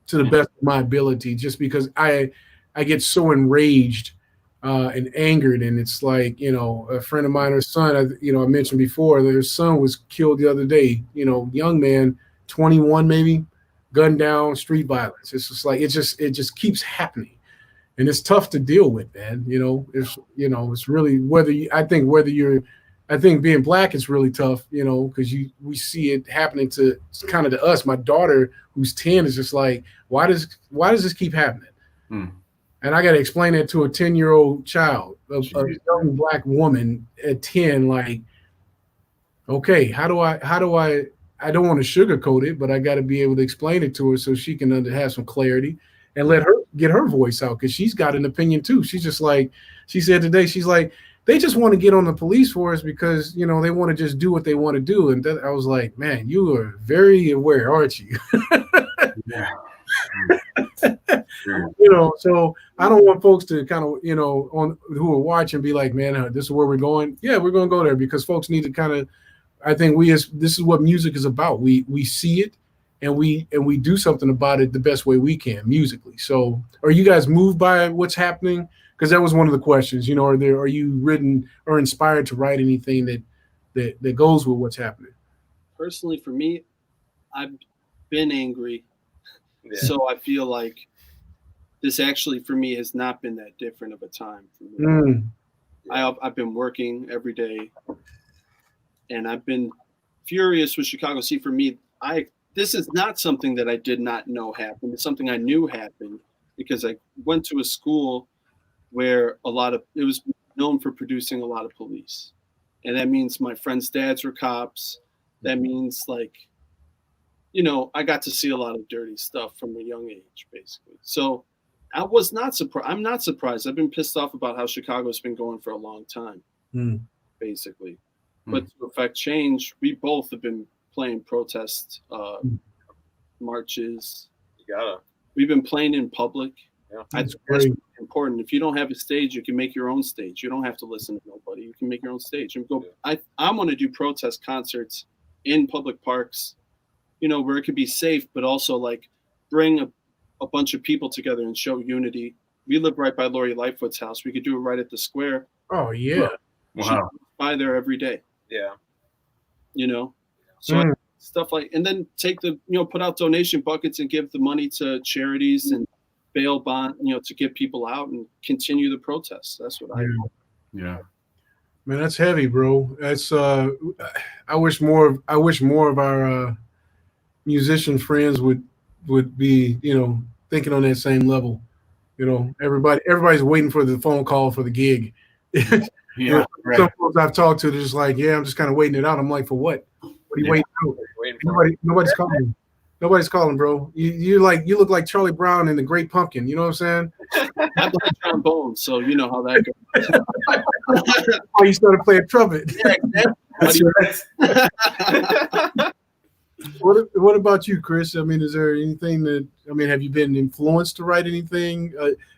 the best of my ability, just because I get so enraged and angered. And it's like, a friend of mine, her son, I mentioned before, their son was killed the other day, young man, 21 maybe, gunned down, street violence. It's just like, it just keeps happening. And it's tough to deal with, man. It's really, I think being Black is really tough, because we see it happening to kind of to us. My daughter, who's 10, is just like, why does this keep happening? And I got to explain that to a 10-year-old child, a young Black woman at 10. Like, okay, how do I don't want to sugarcoat it, but I got to be able to explain it to her so she can have some clarity and let her get her voice out, because she's got an opinion too. She's just like, she said today, she's like, they just want to get on the police force because, they want to just do what they want to do. And I was like, man, you are very aware, aren't you? Yeah. So I don't want folks to kind of, who are watching be like, man, this is where we're going. Yeah, we're going to go there because folks need to kind of, I think this is what music is about. We see it and we do something about it the best way we can musically. So are you guys moved by what's happening? Because that was one of the questions, are you written or inspired to write anything that goes with what's happening? Personally, for me, I've been angry. Yeah. So I feel like this actually, for me, has not been that different of a time for me. I've been working every day, and I've been furious with Chicago. See, for me, this is not something that I did not know happened. It's something I knew happened because I went to a school where it was known for producing a lot of police. And that means my friends' dads were cops. That means I got to see a lot of dirty stuff from a young age, basically. So I was not surprised. I'm not surprised. I've been pissed off about how Chicago's been going for a long time, basically. But to affect change, we both have been playing protest marches. We've been playing in public. Yeah. That's very important. If you don't have a stage, you can make your own stage. You don't have to listen to nobody. You can make your own stage and go. I want to do protest concerts in public parks, where it could be safe, but also like bring a bunch of people together and show unity. We live right by Lori Lightfoot's house. We could do it right at the square. Oh yeah. Wow. By there every day. Yeah. So stuff like, and then take put out donation buckets and give the money to charities and bail bond, to get people out and continue the protests. That's what I. Yeah. Man, that's heavy, bro. That's I wish more of our musician friends would be, thinking on that same level. Everybody's waiting for the phone call for the gig. Yeah, right. Some folks I've talked to, they're just like, yeah, I'm just kind of waiting it out. I'm like, for what? What are you waiting out? Waiting for Nobody's calling. Nobody's calling, bro. You look like Charlie Brown in The Great Pumpkin. You know what I'm saying? I play trombone, so you know how that goes. Oh, you started playing trumpet. Yeah, exactly. That's right. What about you, Chris? I mean, is there anything have you been influenced to write anything?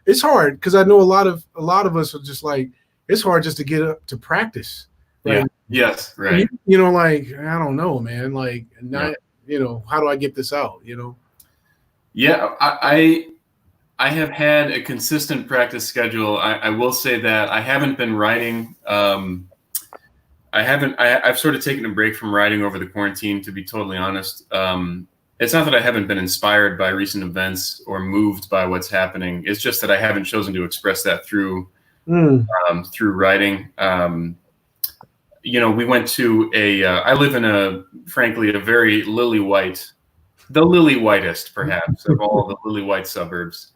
It's hard because I know a lot of us are just like, it's hard just to get up to practice. Right? Yeah. Yes. Right. Like, I don't know, man. Like, not, how do I get this out? Yeah, I have had a consistent practice schedule. I will say that I haven't been writing. I've sort of taken a break from writing over the quarantine, to be totally honest. It's not that I haven't been inspired by recent events or moved by what's happening. It's just that I haven't chosen to express that through writing. We went to I live in frankly, a very the lily whitest perhaps of all the lily white suburbs.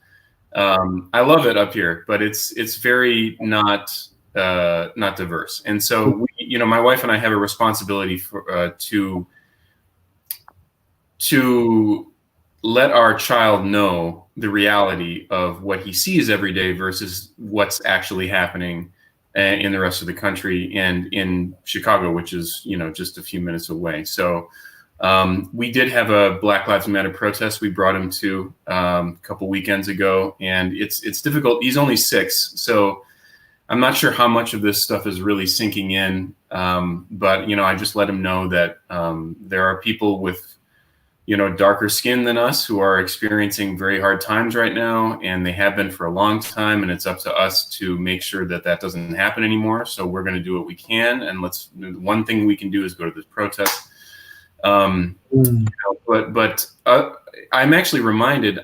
I love it up here, but it's very not diverse. And so my wife and I have a responsibility to let our child know the reality of what he sees every day versus what's actually happening in the rest of the country and in Chicago, which is, just a few minutes away. So we did have a Black Lives Matter protest. We brought him to a couple weekends ago, and it's difficult. He's only 6, so I'm not sure how much of this stuff is really sinking in. But I just let him know that there are people with darker skin than us who are experiencing very hard times right now, and they have been for a long time, and it's up to us to make sure that doesn't happen anymore. So we're going to do what we can, and one thing we can do is go to this protest. But I'm actually reminded,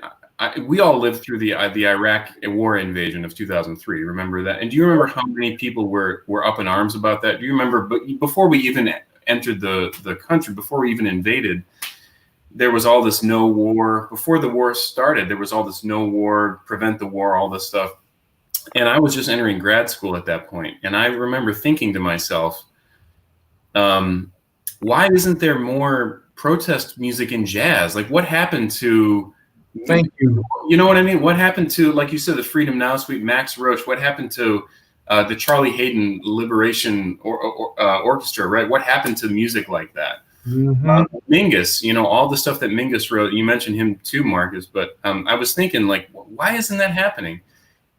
we all lived through the Iraq war invasion of 2003. Remember that? And do you remember how many people were up in arms about that? Do you remember, but before we even entered the country, before we even invaded, there was all this no war. Before the war started, there was all this no war, prevent the war, all this stuff. And I was just entering grad school at that point. And I remember thinking to myself, why isn't there more protest music in jazz? Like, what happened to... Thank you. You know what I mean? What happened to, like you said, the Freedom Now Suite, Max Roach? What happened to the Charlie Hayden Liberation Orchestra, right? What happened to music like that? Mm-hmm. Mingus, all the stuff that Mingus wrote, you mentioned him too, Marques, but I was thinking, like, why isn't that happening?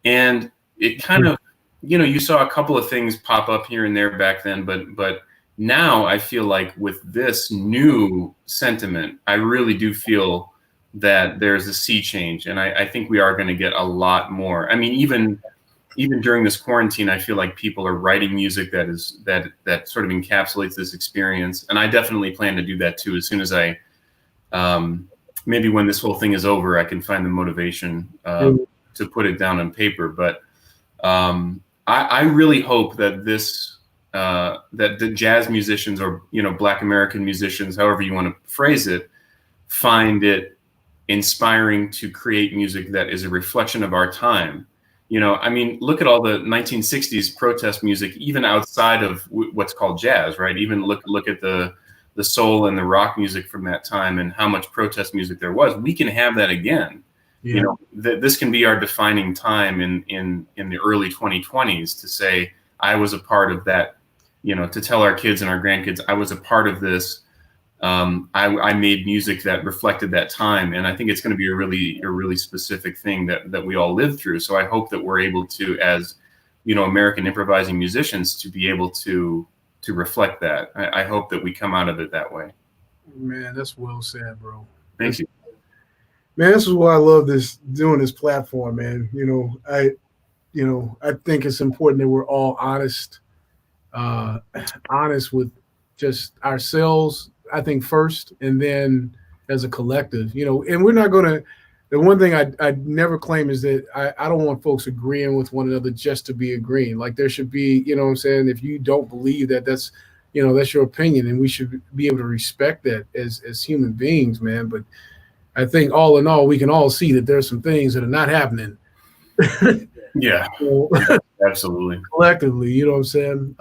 And it kind of, you saw a couple of things pop up here and there back then, but now I feel like with this new sentiment, I really do feel that there's a sea change, and I think we are going to get a lot more. I mean, even during this quarantine, I feel like people are writing music that sort of encapsulates this experience. And I definitely plan to do that too. As soon as I, maybe when this whole thing is over, I can find the motivation to put it down on paper. But I really hope that that the jazz musicians or, Black American musicians, however you want to phrase it, find it inspiring to create music that is a reflection of our time. I mean, look at all the 1960s protest music, even outside of what's called jazz, right? Even look at the soul and the rock music from that time and how much protest music there was. We can have that again. Yeah. This can be our defining time in the early 2020s to say, I was a part of that, to tell our kids and our grandkids, I was a part of this. I made music that reflected that time, and I think it's going to be a really specific thing that we all live through. So I hope that we're able to, as American improvising musicians, to be able to reflect that. I hope that we come out of it that way. Man, that's well said, bro. Thank you. Man, this is why I love doing this platform, man. I think it's important that we're all honest with just ourselves, I think, first, and then as a collective, and we're not going to, the one thing I never claim is that I don't want folks agreeing with one another just to be agreeing. Like there should be, you know what I'm saying? If you don't believe that, that's, you know, that's your opinion, and we should be able to respect that as human beings, man. But I think all in all, we can all see that there's some things that are not happening. Yeah, So, yeah, absolutely. collectively, you know what I'm saying?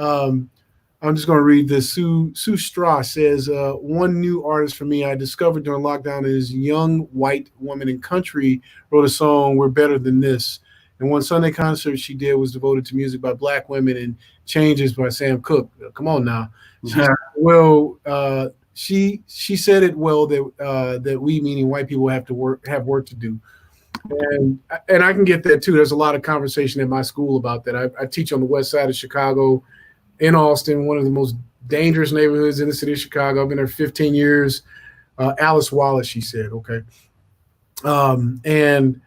I'm just going to read this. Sue Straw says, one new artist for me I discovered during lockdown is young white woman in country wrote a song, We're Better Than This. And one Sunday concert she did was devoted to music by Black women and Changes by Sam Cooke. Come on now. She said it well that we, meaning white people, have work to do. And I can get that too. There's a lot of conversation at my school about that. I teach on the west side of Chicago, in Austin, one of the most dangerous neighborhoods in the city of Chicago. I've been there 15 years. Alice Wallace, she said, okay. And,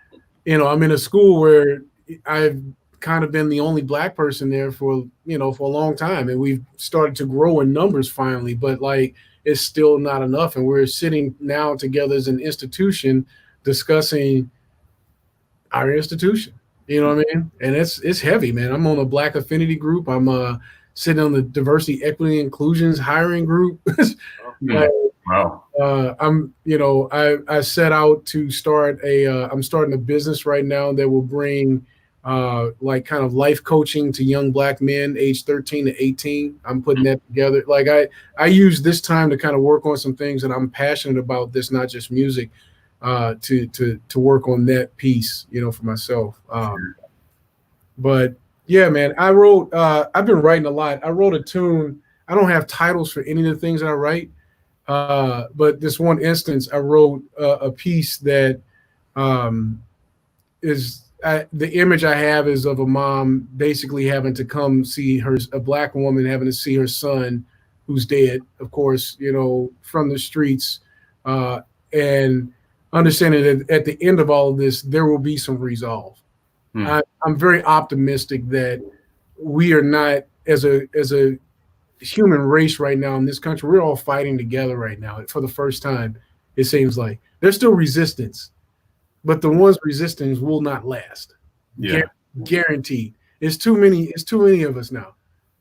you know, I'm in a school where I've kind of been the only Black person there for a long time. And we've started to grow in numbers finally, but like, it's still not enough. And we're sitting now together as an institution discussing our institution. You know what I mean? And it's heavy, man. I'm on a Black affinity group. I'm sitting on the diversity, equity, inclusions hiring group. Wow. I set out to start I'm starting a business right now that will bring like kind of life coaching to young Black men aged 13 to 18. I'm putting that together. Like I use this time to kind of work on some things that I'm passionate about. This, not just music, to work on that piece, you know, for myself. But yeah, man, I've been writing a lot. I wrote a tune. I don't have titles for any of the things that I write. But this one instance, I wrote a piece that the image I have is of a mom basically having to come see a Black woman having to see her son who's dead, of course, you know, from the streets, and understanding that at the end of all of this, there will be some resolve. I'm very optimistic that we are not, as a human race right now in this country, we're all fighting together right now for the first time. It seems like there's still resistance, but the ones resistance will not last. Yeah, guaranteed. It's too many of us now.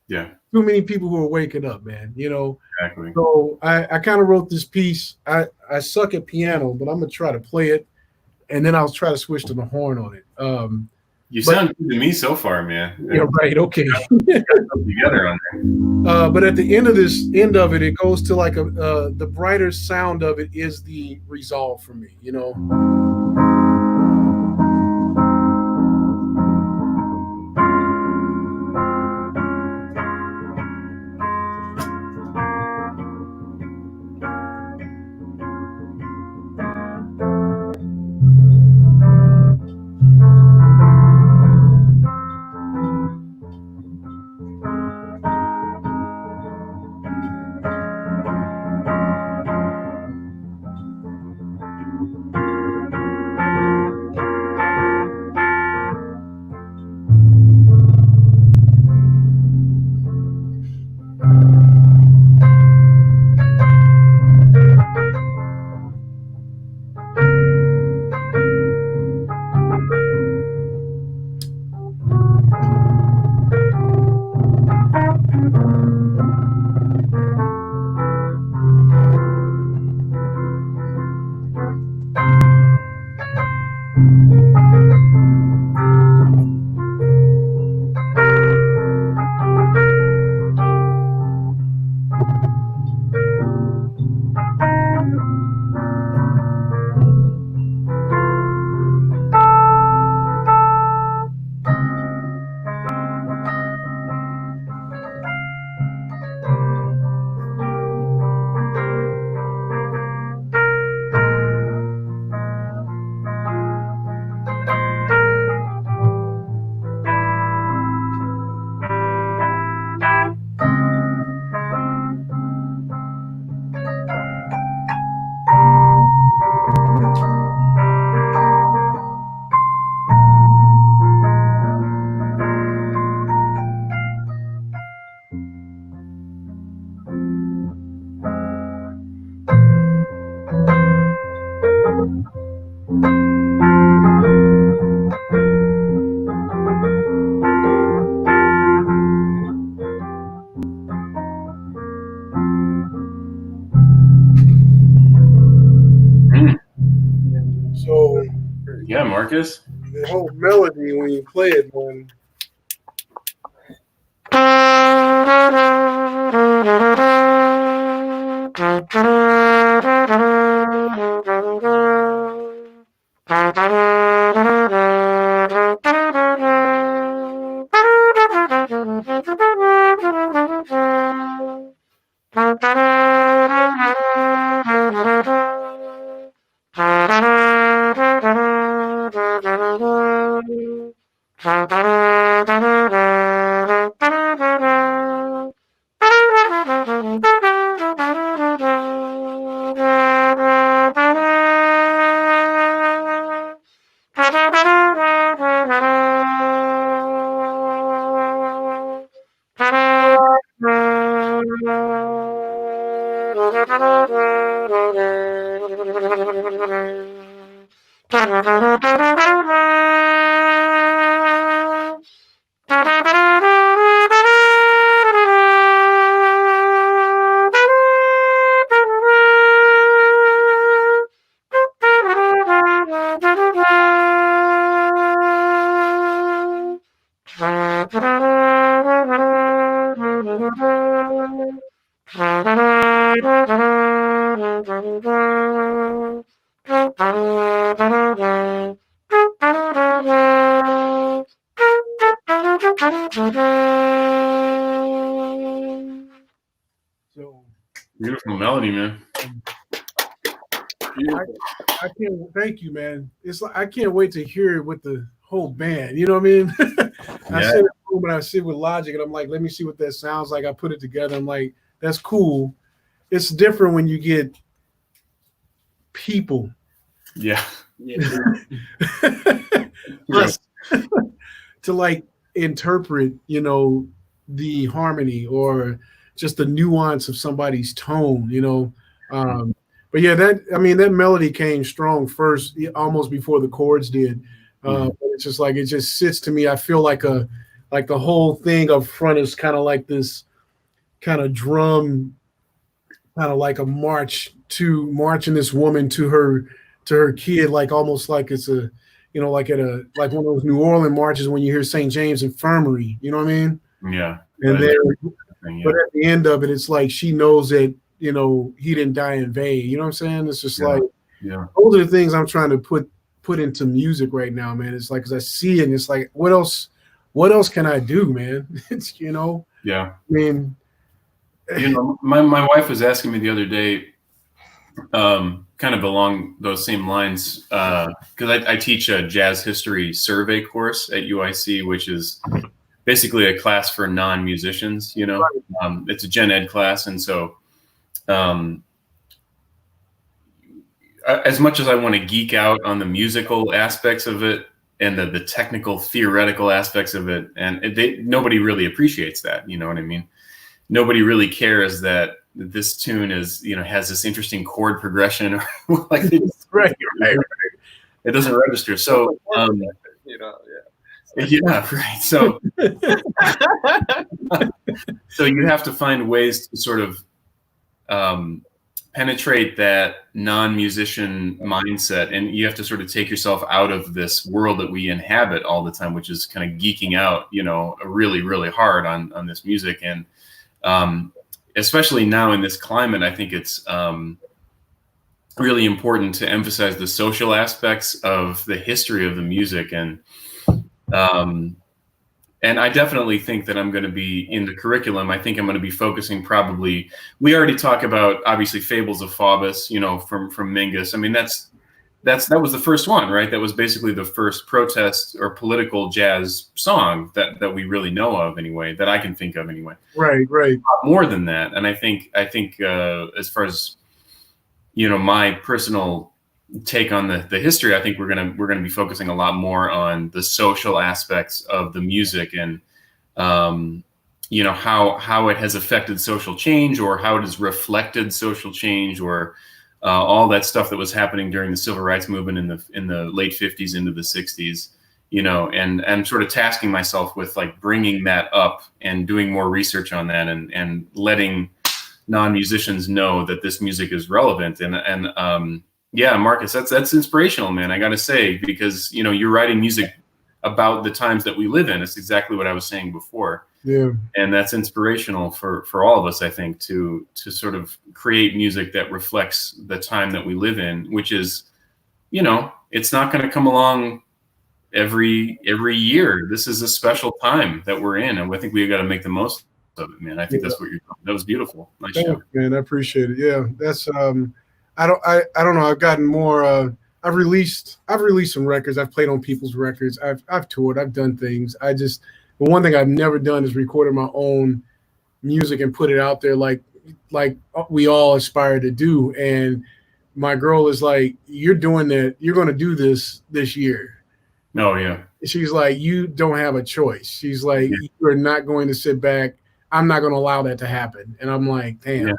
Yeah, too many people who are waking up, man. You know. Exactly. So I kind of wrote this piece. I suck at piano, but I'm gonna try to play it, and then I'll try to switch to the horn on it. You sound good to me so far, man. Yeah, right. Okay. Together on there. But at the end of it, it goes to like the brighter sound of it is the resolve for me, you know. Marcus. The whole melody when you play it, man. Beautiful melody, man. I can't. Thank you, man. It's like I can't wait to hear it with the whole band. You know what I mean? I Yeah. sit at home and I sit with Logic, and I'm like, let me see what that sounds like. I put it together. I'm like, that's cool. It's different when you get people. Yeah. Plus, to like interpret, you know, the harmony or just the nuance of somebody's tone, you know. But yeah, that melody came strong first, almost before the chords did. But it's just like it just sits to me. I feel like the whole thing up front is kind of like this kind of drum, kind of like a marching this woman to her kid, like almost like it's a, you know, like like one of those New Orleans marches when you hear St. James Infirmary, you know what I mean? Yeah. And but at the end of it, it's like she knows that, you know, he didn't die in vain. You know what I'm saying? It's just like, those are the things I'm trying to put into music right now, man. It's like, because I see it and it's like, what else can I do, man? It's, you know? Yeah. I mean, you know, my wife was asking me the other day, kind of along those same lines, because I teach a jazz history survey course at UIC, which is basically a class for non-musicians, you know. It's a gen ed class. And so as much as I want to geek out on the musical aspects of it and the technical theoretical aspects of it, and nobody really appreciates that, you know what I mean? Nobody really cares that this tune is, you know, has this interesting chord progression, or like right. It doesn't register. So you know, yeah, right. So so you have to find ways to sort of penetrate that non-musician mindset, and you have to sort of take yourself out of this world that we inhabit all the time, which is kind of geeking out, you know, really, really hard on this music. And especially now in this climate, I think it's really important to emphasize the social aspects of the history of the music. And I definitely think that I'm going to be in the curriculum. I think I'm going to be focusing probably, we already talk about obviously Fables of Faubus, you know, from Mingus. I mean, that was the first one, right? That was basically the first protest or political jazz song that we really know of anyway, that I can think of anyway. Right. More than that. And I think as far as, you know, my personal take on the history, I think we're gonna be focusing a lot more on the social aspects of the music, and you know, how it has affected social change, or how it has reflected social change, or all that stuff that was happening during the civil rights movement in the late 50s into the 60s, you know, and I'm sort of tasking myself with like bringing that up and doing more research on that, and letting non-musicians know that this music is relevant, and Yeah, Marcus, that's inspirational, man. I got to say, because you're writing music about the times that we live in. It's exactly what I was saying before. Yeah, and that's inspirational for all of us, I think, to sort of create music that reflects the time that we live in, which is, it's not going to come along every year. This is a special time that we're in, and I think we got to make the most of it, man. I think that's what you're doing. That was beautiful. Nice job, man. I appreciate it. Yeah, that's I don't know. I've gotten more. I've released some records. I've played on people's records. I've toured. I've done things. But one thing I've never done is recorded my own music and put it out there like we all aspire to do. And my girl is like, "You're doing that. You're going to do this year." Oh yeah. She's like, "You don't have a choice." She's like, "You're not going to sit back. I'm not going to allow that to happen." And I'm like, "Damn." Yeah.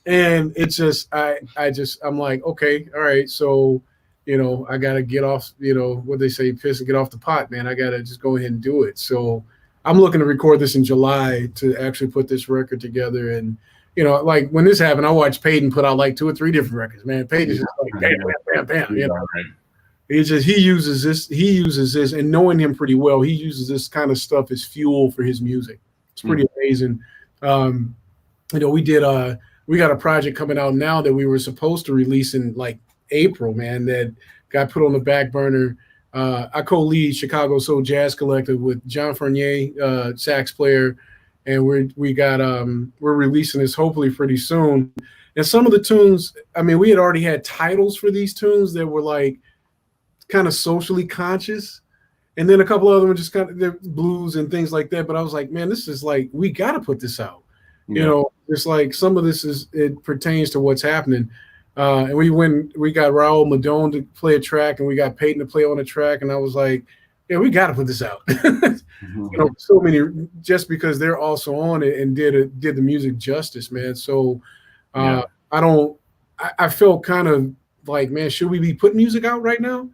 And it's just I'm like, okay, all right, so I gotta get off, what they say, piss and get off the pot, man. I gotta just go ahead and do it. So I'm looking to record this in July to actually put this record together. And like when this happened, I watched Peyton put out like 2 or 3 different records, man. Peyton's just like bam, bam, bam, bam. It's just he uses this, and knowing him pretty well, he uses this kind of stuff as fuel for his music. It's pretty amazing. We got a project coming out now that we were supposed to release in like April, man, that got put on the back burner. I co-lead Chicago Soul Jazz Collective with John Fournier, sax player, and we're releasing this hopefully pretty soon. And some of the tunes, I mean, we had already had titles for these tunes that were like kind of socially conscious. And then a couple of them were just kind of blues and things like that. But I was like, man, this is like, we got to put this out. Yeah. It's like some of this it pertains to what's happening. And we got Raul Madone to play a track, and we got Peyton to play on a track. And I was like, yeah, we got to put this out. So many, just because they're also on it and did the music justice, man. So I felt kind of like, man, should we be putting music out right now?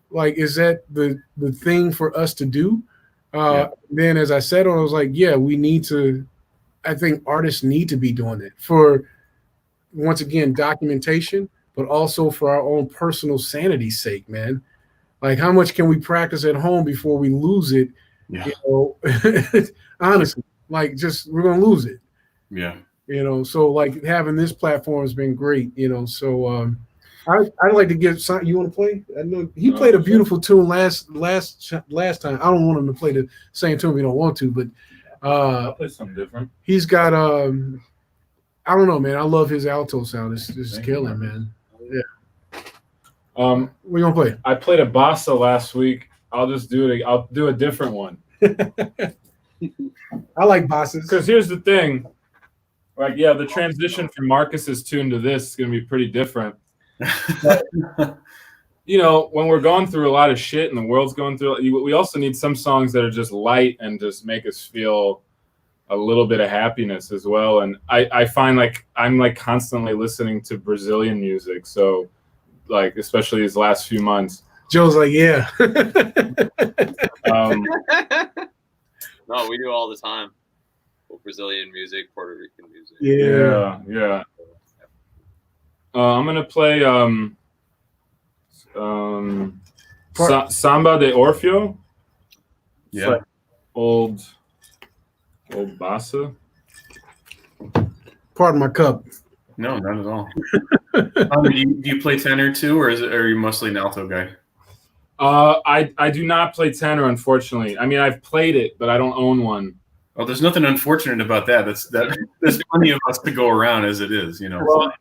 Like, is that the thing for us to do? Then as I said, I was like, yeah, we need to. I think artists need to be doing it for, once again, documentation, but also for our own personal sanity's sake, man. Like, how much can we practice at home before we lose it? Yeah. Honestly, like, just we're gonna lose it. Yeah. So like having this platform has been great. So I'd like to give. You want to play? I know he played a beautiful tune last time. I don't want him to play the same tune if you don't want to, but. I'll play something different. He's got I don't know, man. I love his alto sound. It's killing, man. Yeah. What you gonna play? I played a bossa last week. I'll just do it. I'll do a different one. I like bossas. Because here's the thing. Like, yeah, the transition from Marcus's tune to this is gonna be pretty different. But, when we're going through a lot of shit and the world's going through, we also need some songs that are just light and just make us feel a little bit of happiness as well. And I find like I'm like constantly listening to Brazilian music. So like, especially these last few months. Joe's like, yeah. No, we do all the time. Brazilian music, Puerto Rican music. Yeah. I'm gonna play Samba de Orfeo. Yeah. Like old bossa. Pardon my cup. No, not at all. Do you play tenor too, or are you mostly an alto guy? I do not play tenor, unfortunately. I mean, I've played it, but I don't own one. Well, there's nothing unfortunate about that. There's plenty of us to go around as it is, Well,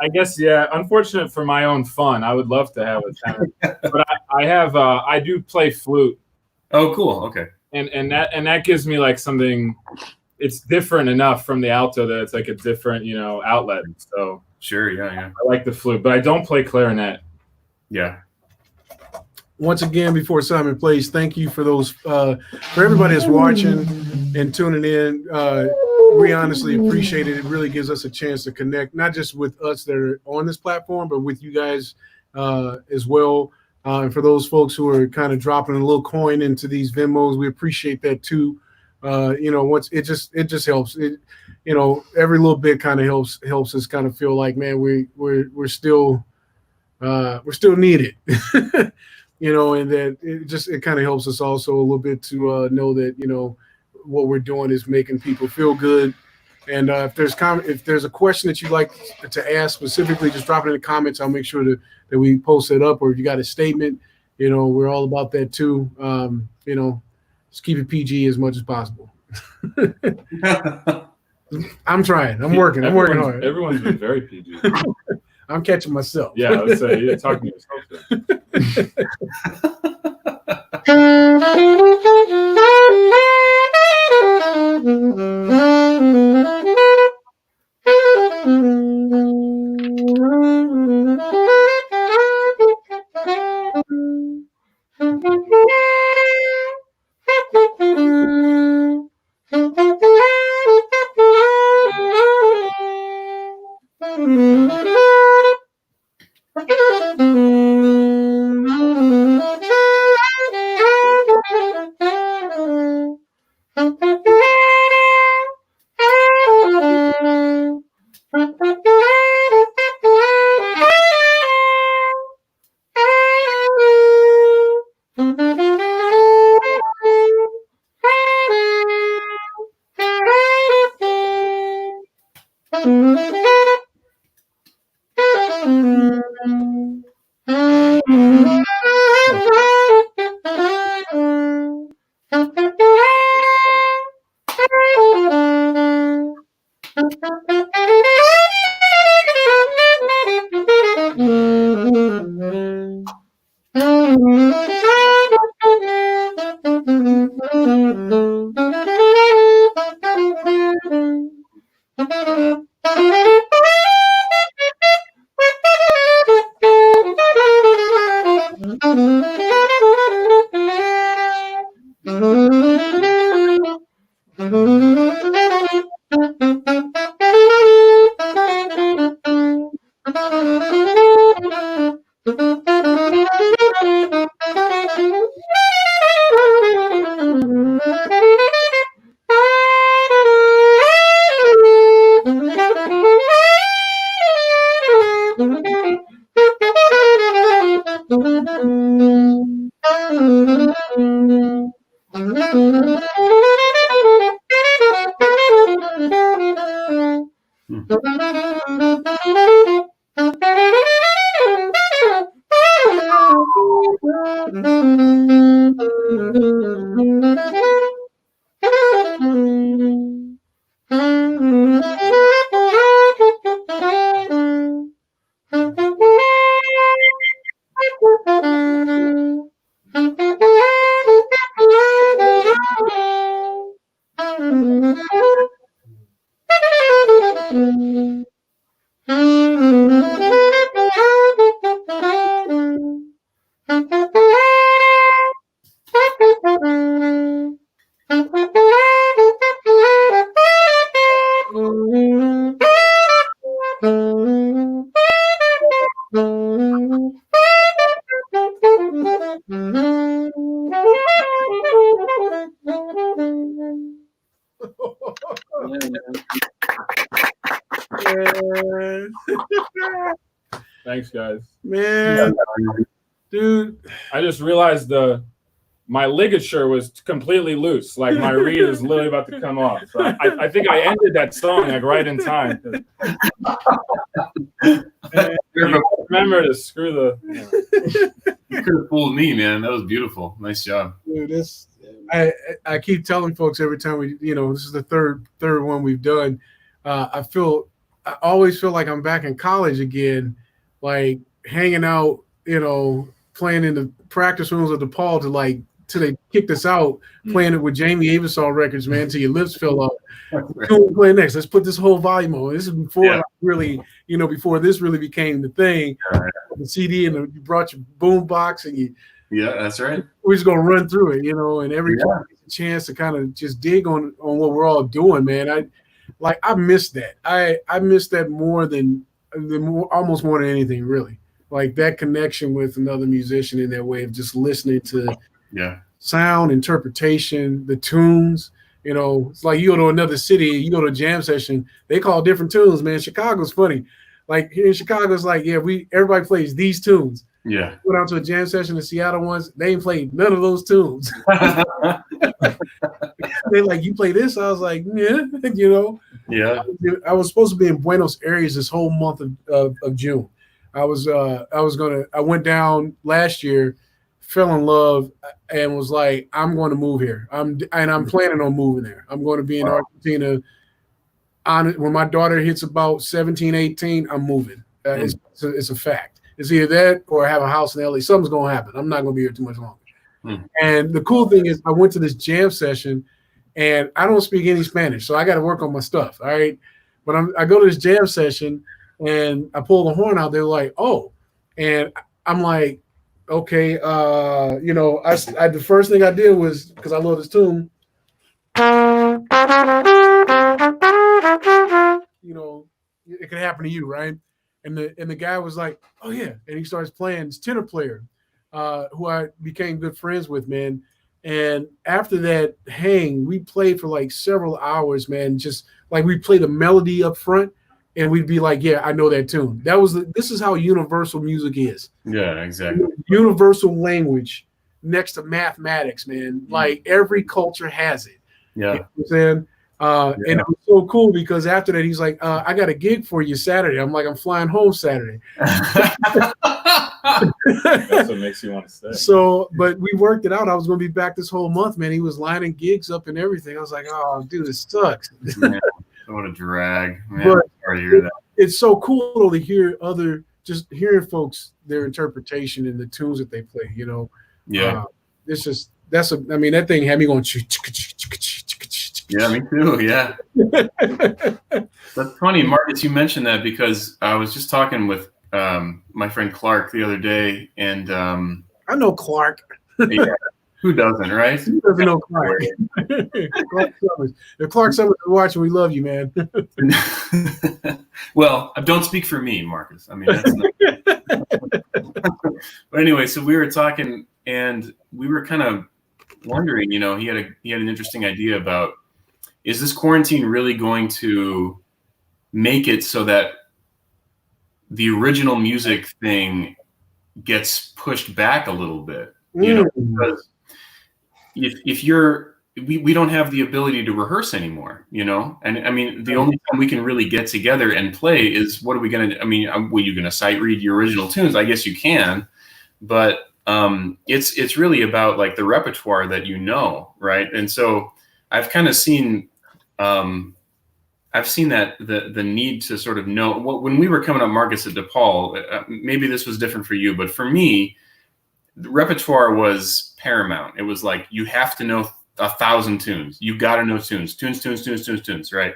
I guess, yeah. Unfortunate for my own fun. I would love to have a tenor, but I do play flute. Oh, cool. Okay. And that gives me like something. It's different enough from the alto that it's like a different, outlet. So sure, yeah. I like the flute, but I don't play clarinet. Yeah. Once again, before Simon plays, thank you for those for everybody that's watching and tuning in. We honestly appreciate it. It really gives us a chance to connect, not just with us that are on this platform, but with you guys as well. And for those folks who are kind of dropping a little coin into these Venmos, we appreciate that too. Once it just helps. Every little bit kind of helps us kind of feel like, man, we're still needed. And that it kind of helps us also a little bit to know that what we're doing is making people feel good. And if there's a question that you'd like to ask specifically, just drop it in the comments. I'll make sure that we post it up. Or if you got a statement, we're all about that too. Just keep it PG as much as possible. I'm trying. I'm working hard. Everyone's been very PG. I'm catching myself. Yeah, I would say you're talking to yourself. Thanks, guys. Man, dude. I just realized my ligature was completely loose. Like my reed is literally about to come off. So I think I ended that song like right in time. Remember to screw the. You could have fooled me, man. That was beautiful. Nice job. Dude, I keep telling folks every time this is the third one we've done. I always feel like I'm back in college again, like hanging out, playing in the practice rooms of DePaul till they kicked us out, playing it with Jamie Avisall records, man, till your lips fill up. Who will play next? Let's put this whole volume on. This is before before this really became the thing. Right. The CD and you brought your boom box and yeah, that's right. We're just gonna run through it, and every time gets a chance to kind of just dig on what we're all doing, man. I miss that. I miss that almost more than anything, really. Like that connection with another musician in that way of just listening to sound, interpretation, the tunes, You know, it's like you go to another city, you go to a jam session, they call different tunes, man. Chicago's funny. Like here in Chicago, it's like, yeah, everybody plays these tunes. Yeah. Went out to a jam session in Seattle once, they ain't played none of those tunes. They're like, you play this? I was like, yeah, you know. Yeah. I was supposed to be in Buenos Aires this whole month of June. I went down last year, fell in love, and was like, I'm going to move here. I'm planning on moving there. I'm going to be in Argentina. When my daughter hits about 17, 18, I'm moving. It's a fact. It's either that or I have a house in LA. Something's going to happen. I'm not going to be here too much longer. And the cool thing is I went to this jam session, and I don't speak any Spanish, so I got to work on my stuff, all right? But I go to this jam session, and I pull the horn out. They're like, oh. And I'm like, okay, you know, the first thing I did was, because I love this tune, you know, it could happen to you, right? And the guy was like, oh yeah, and he starts playing. This tenor player, who I became good friends with, man. And after that hang, we played for like several hours, man. Just like we play the melody up front, and we'd be like, yeah, I know that tune. This is how universal music is. Yeah, exactly. Universal language next to mathematics, man. Like every culture has it. Yeah. You know what I'm saying? And it was so cool because after that, he's like, I got a gig for you Saturday. I'm like, I'm flying home Saturday. That's what makes you want to stay. So, but we worked it out. I was going to be back this whole month, man. He was lining gigs up and everything. I was like, oh, dude, it sucks. Man, what a drag, man. But sorry to hear that. It's so cool to hear just hearing folks, their interpretation and the tunes that they play, you know. Yeah. That thing had me going. Yeah, me too. Yeah. That's funny, Marcus, you mentioned that because I was just talking with my friend Clark the other day, and I know Clark. Yeah, who doesn't, right? Who doesn't know Clark? Clark Summers. If Clark Summers is watching, we love you, man. Well, don't speak for me, Marcus. I mean, that's not... But anyway, so we were talking, and we were kind of wondering, you know, he had an interesting idea about, is this quarantine really going to make it so that the original music thing gets pushed back a little bit? You know, because we don't have the ability to rehearse anymore, you know? And I mean, the only time we can really get together and play is, what are we going to, I mean, were you going to sight read your original tunes? I guess you can, but it's really about like the repertoire that you know, right? And so I've kind of seen, I've seen that the need to sort of know, when we were coming up, Marcus, at DePaul, maybe this was different for you, but for me, the repertoire was paramount. It was like, you have to know 1,000 tunes. You got to know tunes, right?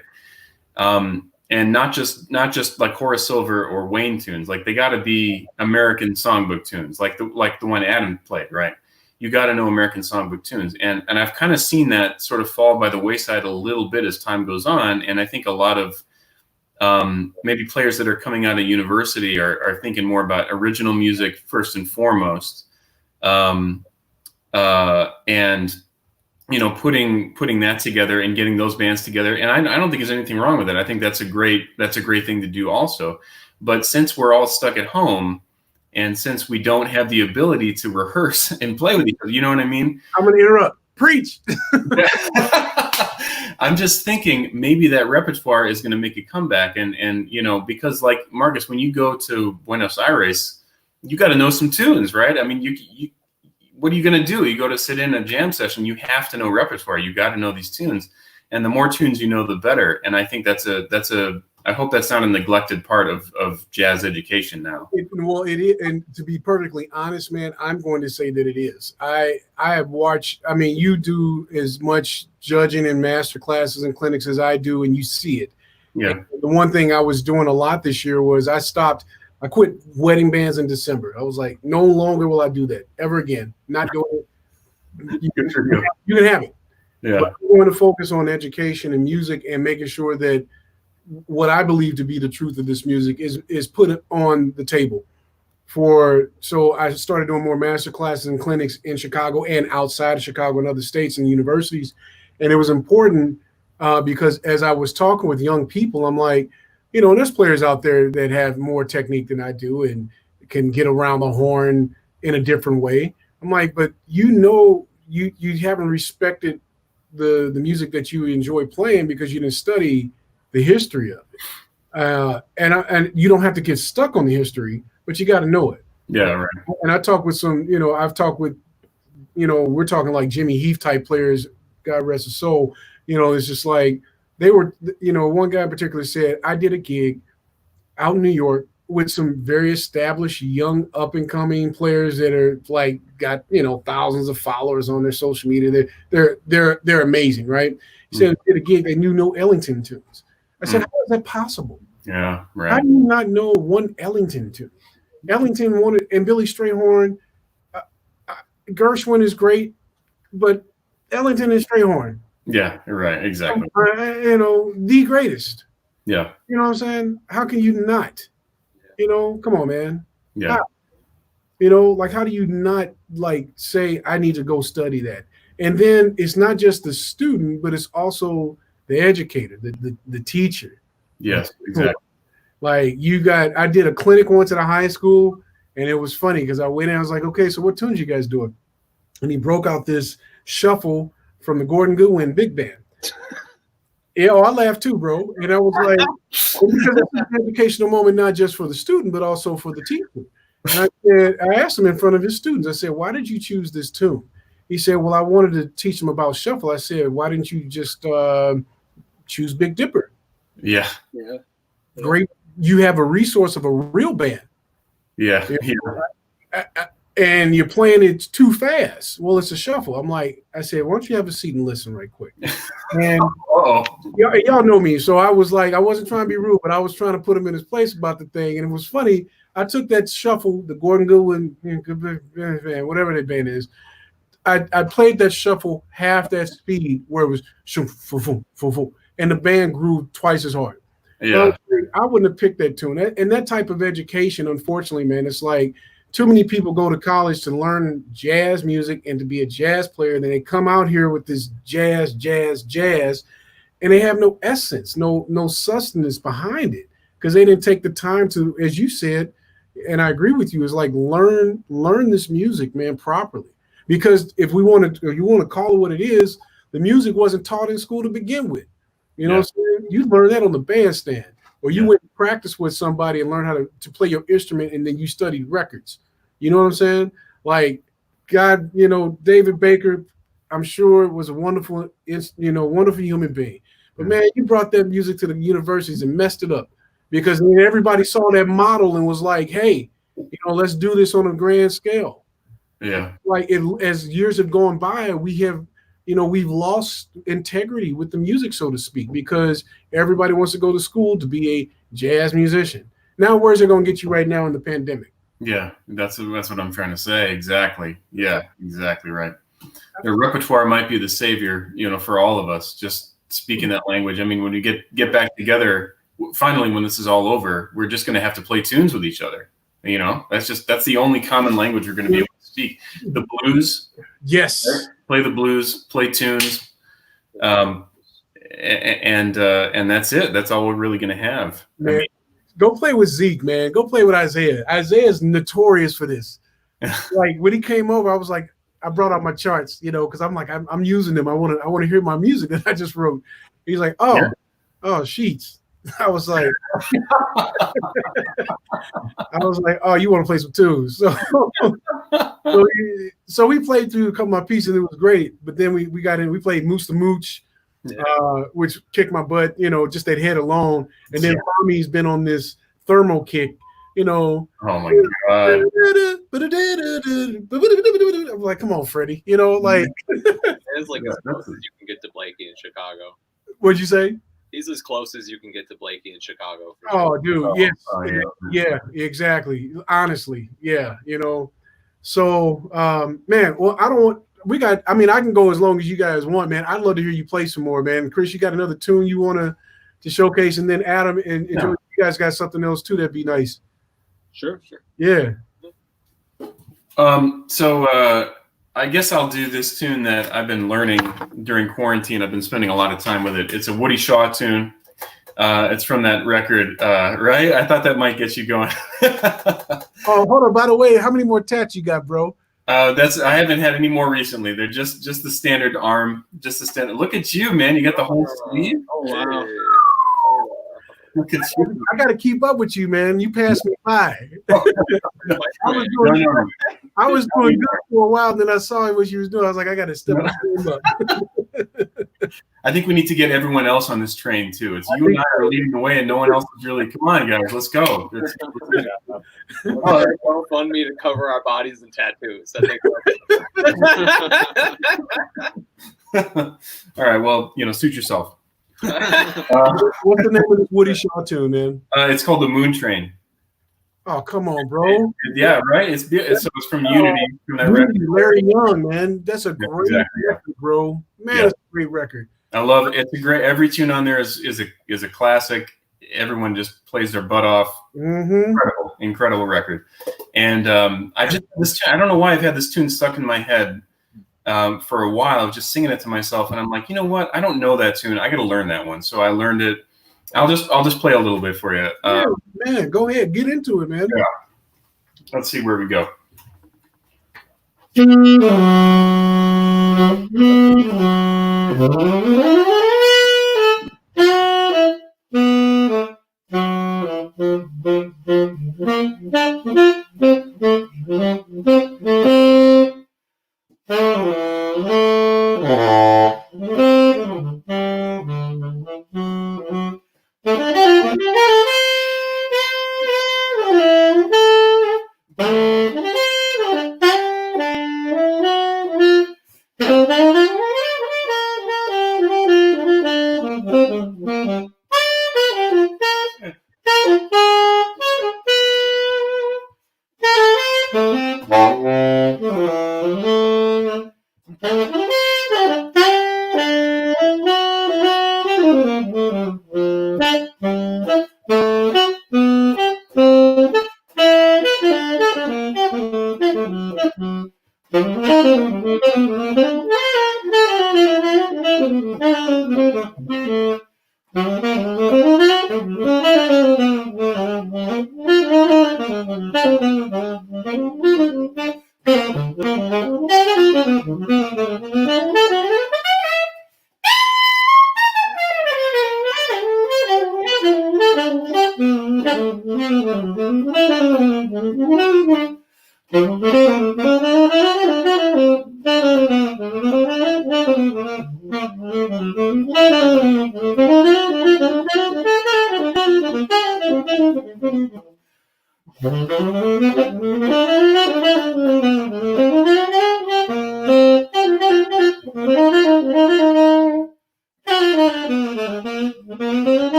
And not just like Horace Silver or Wayne tunes. Like they got to be American songbook tunes, like the one Adam played, right? You got to know American songbook tunes, and I've kind of seen that sort of fall by the wayside a little bit as time goes on. And I think a lot of maybe players that are coming out of university are thinking more about original music first and foremost, and you know, putting that together and getting those bands together. And I don't think there's anything wrong with it. I think that's a great thing to do also. But since we're all stuck at home, and since we don't have the ability to rehearse and play with each other, you know what I mean? I'm going to interrupt. Preach. I'm just thinking maybe that repertoire is going to make a comeback. And you know, because like Marcus, when you go to Buenos Aires, you got to know some tunes, right? I mean, you what are you going to do? You go to sit in a jam session, you have to know repertoire. You got to know these tunes. And the more tunes you know, the better. And I think I hope that's not a neglected part of jazz education now. Well, it is. And to be perfectly honest, man, I'm going to say that it is. I have watched, I mean, you do as much judging and master classes and clinics as I do, and you see it. Yeah. And the one thing I was doing a lot this year was I quit wedding bands in December. I was like, no longer will I do that ever again. Not doing it. You can have it. Yeah. But I'm going to focus on education and music and making sure that what I believe to be the truth of this music is put it on the table. So I started doing more master classes and clinics in Chicago and outside of Chicago and other states and universities. And it was important because as I was talking with young people, I'm like, there's players out there that have more technique than I do and can get around the horn in a different way. I'm like, but you haven't respected the music that you enjoy playing because you didn't study the history of it. And you don't have to get stuck on the history, but you got to know it. Yeah, right. And I talk with some, I've talked with, we're talking like Jimmy Heath type players, God rest his soul. It's just like they were, one guy in particular said, I did a gig out in New York with some very established young up and coming players that are like got thousands of followers on their social media. They're amazing, right? He said I did a gig, they knew no Ellington tunes. I said, how is that possible? Yeah, right. How do you not know one Ellington tune? Ellington wanted, and Billy Strayhorn, Gershwin is great, but Ellington and Strayhorn. Yeah, you're right. Exactly. The greatest. Yeah. You know what I'm saying? How can you not? Come on, man. Yeah. How do you not say I need to go study that? And then it's not just the student, but it's also the educator, the teacher. Yes, exactly. I did a clinic once at a high school, and it was funny because I went in, I was like, okay, so what tunes you guys doing? And he broke out this shuffle from the Gordon Goodwin Big Band. Yeah, I laughed too, bro. And I was like, because it's an educational moment, not just for the student, but also for the teacher. And I asked him in front of his students, I said, why did you choose this tune? He said, well, I wanted to teach them about shuffle. I said, why didn't you just choose Big Dipper? Yeah. Yeah. Great. You have a resource of a real band. Yeah. And you're playing it too fast. Well, it's a shuffle. I said, why don't you have a seat and listen right quick? And y'all know me. So I was like, I wasn't trying to be rude, but I was trying to put him in his place about the thing. And it was funny. I took that shuffle, the Gordon Goodwin, whatever that band is. I played that shuffle half that speed where it was and the band grew twice as hard. Yeah. I wouldn't have picked that tune. And that type of education, unfortunately, man, it's like too many people go to college to learn jazz music and to be a jazz player. Then they come out here with this jazz, and they have no essence, no sustenance behind it because they didn't take the time to, as you said, and I agree with you, is like learn this music, man, properly. Because if you want to call it what it is, the music wasn't taught in school to begin with. You know what I'm saying? You learn that on the bandstand, or you went and practice with somebody and learn how to play your instrument, and then you studied records. You know what I'm saying? Like, God, David Baker, I'm sure was a wonderful human being. But man, you brought that music to the universities and messed it up because everybody saw that model and was like, hey, let's do this on a grand scale. Yeah. As years have gone by, we've lost integrity with the music, so to speak, because everybody wants to go to school to be a jazz musician. Now, where's it going to get you right now in the pandemic? Yeah, that's what I'm trying to say. Exactly. Yeah, exactly right. The repertoire might be the savior, for all of us, just speaking that language. I mean, when we get back together, finally, when this is all over, we're just going to have to play tunes with each other. That's the only common language we're going to be able to speak. The blues. Yes. Play the blues, play tunes. And that's it. That's all we're really going to have. Man, go play with Zeke, man. Go play with Isaiah. Isaiah is notorious for this. Like when he came over, I was like, I brought out my charts, because I'm like, I'm using them. I want to hear my music that I just wrote. He's like, oh, sheets. I was like, oh, you want to play some tunes? So we played through a couple of my pieces and it was great. But then we got in, we played Moose to Mooch, which kicked my butt, just that head alone. And then Tommy's been on this thermal kick, Oh my God. I'm like, come on, Freddie, like. It's like as close as you can get to Blakey in Chicago. What'd you say? He's as close as you can get to Blakey in Chicago. Oh, dude, yes. Yeah, exactly. Honestly, yeah, So, man, well, I can go as long as you guys want, man. I'd love to hear you play some more, man. Chris, you got another tune you want to showcase, and then Adam and Joey, you guys got something else too that'd be nice. Sure. Yeah. So I guess I'll do this tune that I've been learning during quarantine. I've been spending a lot of time with it. It's a Woody Shaw tune. It's from that record, right? I thought that might get you going. Oh, hold on. By the way, how many more tats you got, bro? I haven't had any more recently. They're just the standard arm, just the standard. Look at you, man! You got the whole sleeve. Oh wow! Look at you. I got to keep up with you, man. You passed me by. I was doing good for a while, then I saw what you was doing. I was like, I got to step up. I think we need to get everyone else on this train too. It's you and I are leading the way, and no one else is really. Come on, guys, let's go. GoFundMe to cover our bodies in tattoos. I think. All right. Well, suit yourself. What's the name of this Woody Shaw tune, man? It's called The Moon Train. Oh, come on, bro. Yeah, right. It's from Unity. From that record. Larry Young, man. That's a great record, bro. Man, it's a great record. I love it. It's a great. Every tune on there is a classic. Everyone just plays their butt off. Mm-hmm. Incredible record. And I don't know why I've had this tune stuck in my head for a while. I was just singing it to myself, and I'm like, you know what? I don't know that tune. I got to learn that one. So I learned it. I'll just play a little bit for you. Man, go ahead, get into it, man. Yeah. Let's see where we go.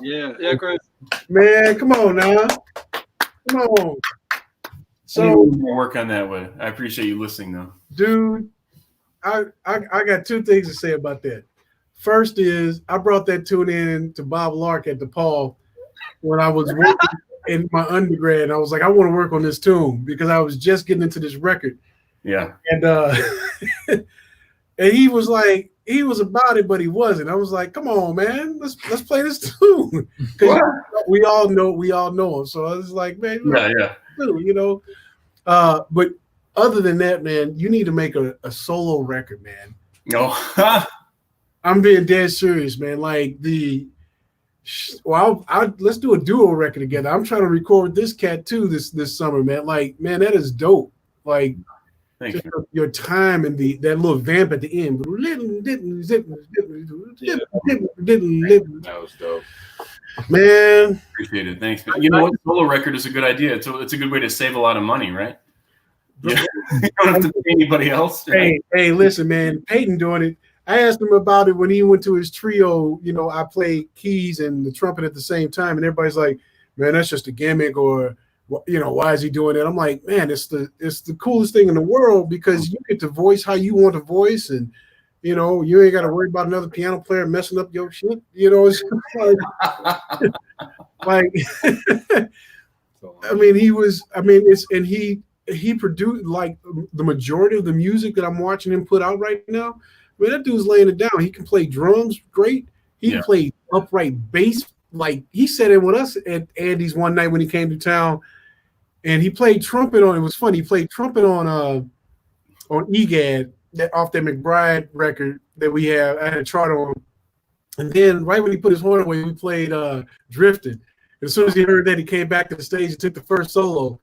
Yeah, great. Man, come on now. Come on. So So, more work on that one. I appreciate you listening, though. dude, I got two things to say about that. First is I brought that tune in to Bob Lark at DePaul when I was working in my undergrad. I was like, I want to work on this tune because I was just getting into this record. Yeah. And and he was like, he was about it, but he wasn't. I was like, come on, man, let's play this tune. Because we all know him. So I was like, man, yeah. You know. But other than that, man, you need to make a solo record, man. No. I'm being dead serious, man. Like let's do a duo record together. I'm trying to record this cat too this summer, man. Like, man, that is dope. Like, Thank you. Your time and that little vamp at the end. That was dope. Man, appreciate it. Thanks. You know what? Solo record is a good idea. It's a good way to save a lot of money, right? Yeah. You don't have to pay anybody else. Right? Hey, listen, man. Peyton doing it. I asked him about it when he went to his trio. You know, I played keys and the trumpet at the same time, and everybody's like, "Man, that's just a gimmick," or, you know, why is he doing it? I'm like, man, it's the coolest thing in the world because you get to voice how you want to voice, and you know, you ain't got to worry about another piano player messing up your shit. You know, it's like I mean, he produced like the majority of the music that I'm watching him put out right now. I mean, that dude's laying it down. He can play drums great. He played upright bass. Like, he sat in with us at Andy's one night when he came to town, and he played trumpet on. It was funny. He played trumpet on EGAD, off that McBride record that we have. I had a chart on, and then right when he put his horn away, we played Drifting. As soon as he heard that, he came back to the stage and took the first solo.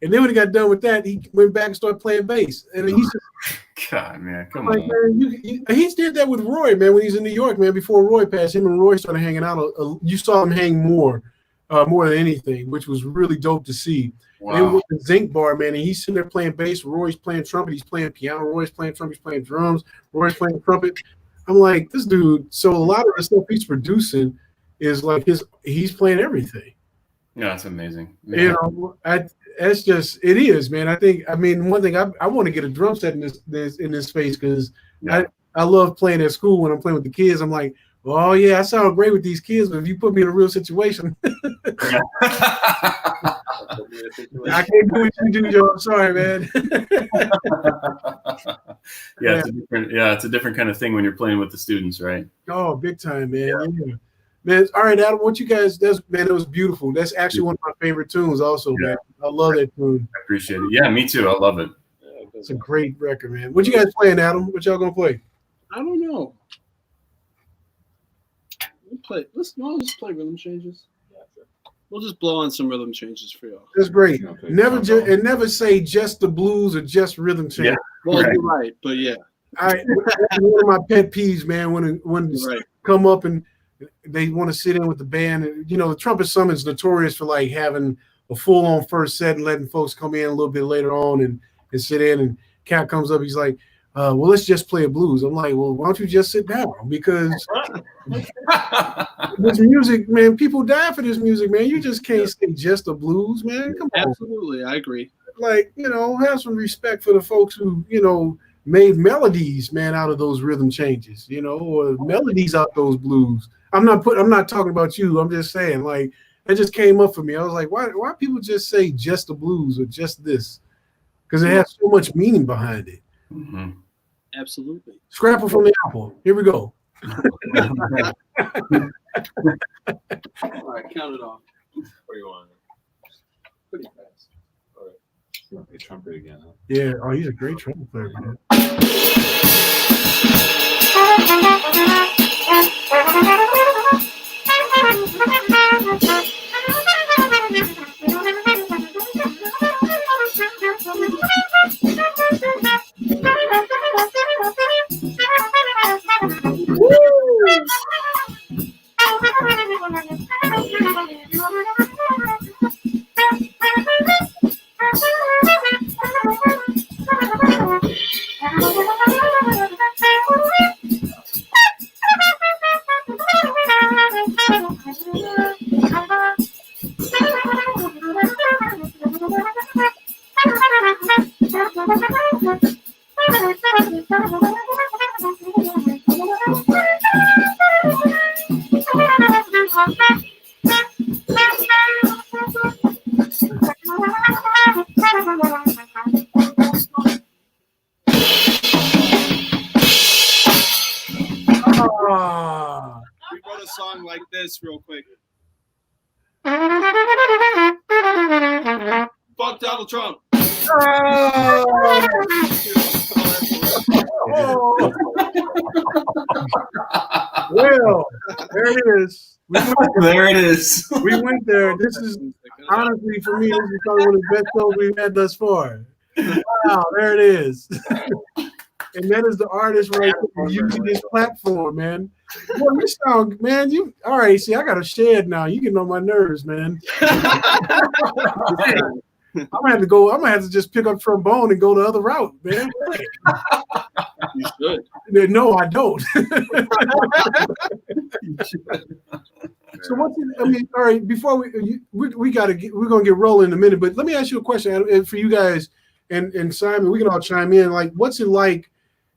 And then when he got done with that, he went back and started playing bass. And he's just, God, man, come like, on. Man, he did that with Roy, man, when he's in New York, man. Before Roy passed, him and Roy started hanging out. You saw him hang more than anything, which was really dope to see. Wow. And with the Zinc Bar, man, and he's sitting there playing bass. Roy's playing trumpet. He's playing piano. Roy's playing trumpet. He's playing drums. Roy's playing trumpet. I'm like, this dude. So a lot of the stuff he's producing is like he's playing everything. Yeah, that's amazing. Man. You know, it's just, it is, man. I mean, one thing I want to get a drum set in this space because I love playing at school when I'm playing with the kids. I'm like, oh yeah, I sound great with these kids, but if you put me in a real situation, I can't do what you do, Joe. I'm sorry, man. It's a different kind of thing when you're playing with the students, right? Oh, big time, man. Yeah. Man, all right, Adam, what you guys, man, it was beautiful. That's actually one of my favorite tunes also, man. I love that tune. I appreciate it. Yeah, me too. I love it. It's a great record, man. What you guys playing, Adam? What y'all gonna play? I don't know. Let's just play rhythm changes. We'll just blow on some rhythm changes for y'all. That's great. Never say just the blues or just rhythm changes. Yeah. Well, you're right, but yeah. That's one of my pet peeves, man, when come up and they want to sit in with the band. And, you know, the Trumpet Summit is notorious for like having a full-on first set and letting folks come in a little bit later on and sit in. And Cat comes up, he's like, well, let's just play a blues. I'm like, well, why don't you just sit down? Because this music, man, people die for this music, man. You just can't say just a blues, man. Come on. Absolutely, I agree. Like, you know, have some respect for the folks who, you know, made melodies, man, out of those rhythm changes, you know, or melodies out those blues. I'm not talking about you. I'm just saying, like, it just came up for me. I was like, why people just say just the blues or just this? Because it has so much meaning behind it. Mm-hmm. Absolutely. Scrapple from the apple. Here we go. All right, count it off. What do you want? Pretty fast. All right. You want to play trumpet again, huh? Yeah. Oh, he's a great trumpet player, man. like this real quick. Fuck Donald Trump. Oh. Well, there it is. There it is. We went there. This is honestly for me. This is probably one of the best shows we've had thus far. Wow, there it is. And that is the artist right there using his platform, man. Boy, you sound, man. You all right? See, I got a shed now. You getting on my nerves, man. I'm gonna have to go. I'm gonna have to just pick up trombone and go the other route, man. You should. No, I don't. So what's it, I mean, all right. Before we gotta get, we're gonna get rolling in a minute. But let me ask you a question, and for you guys and Simon, we can all chime in. Like, what's it like?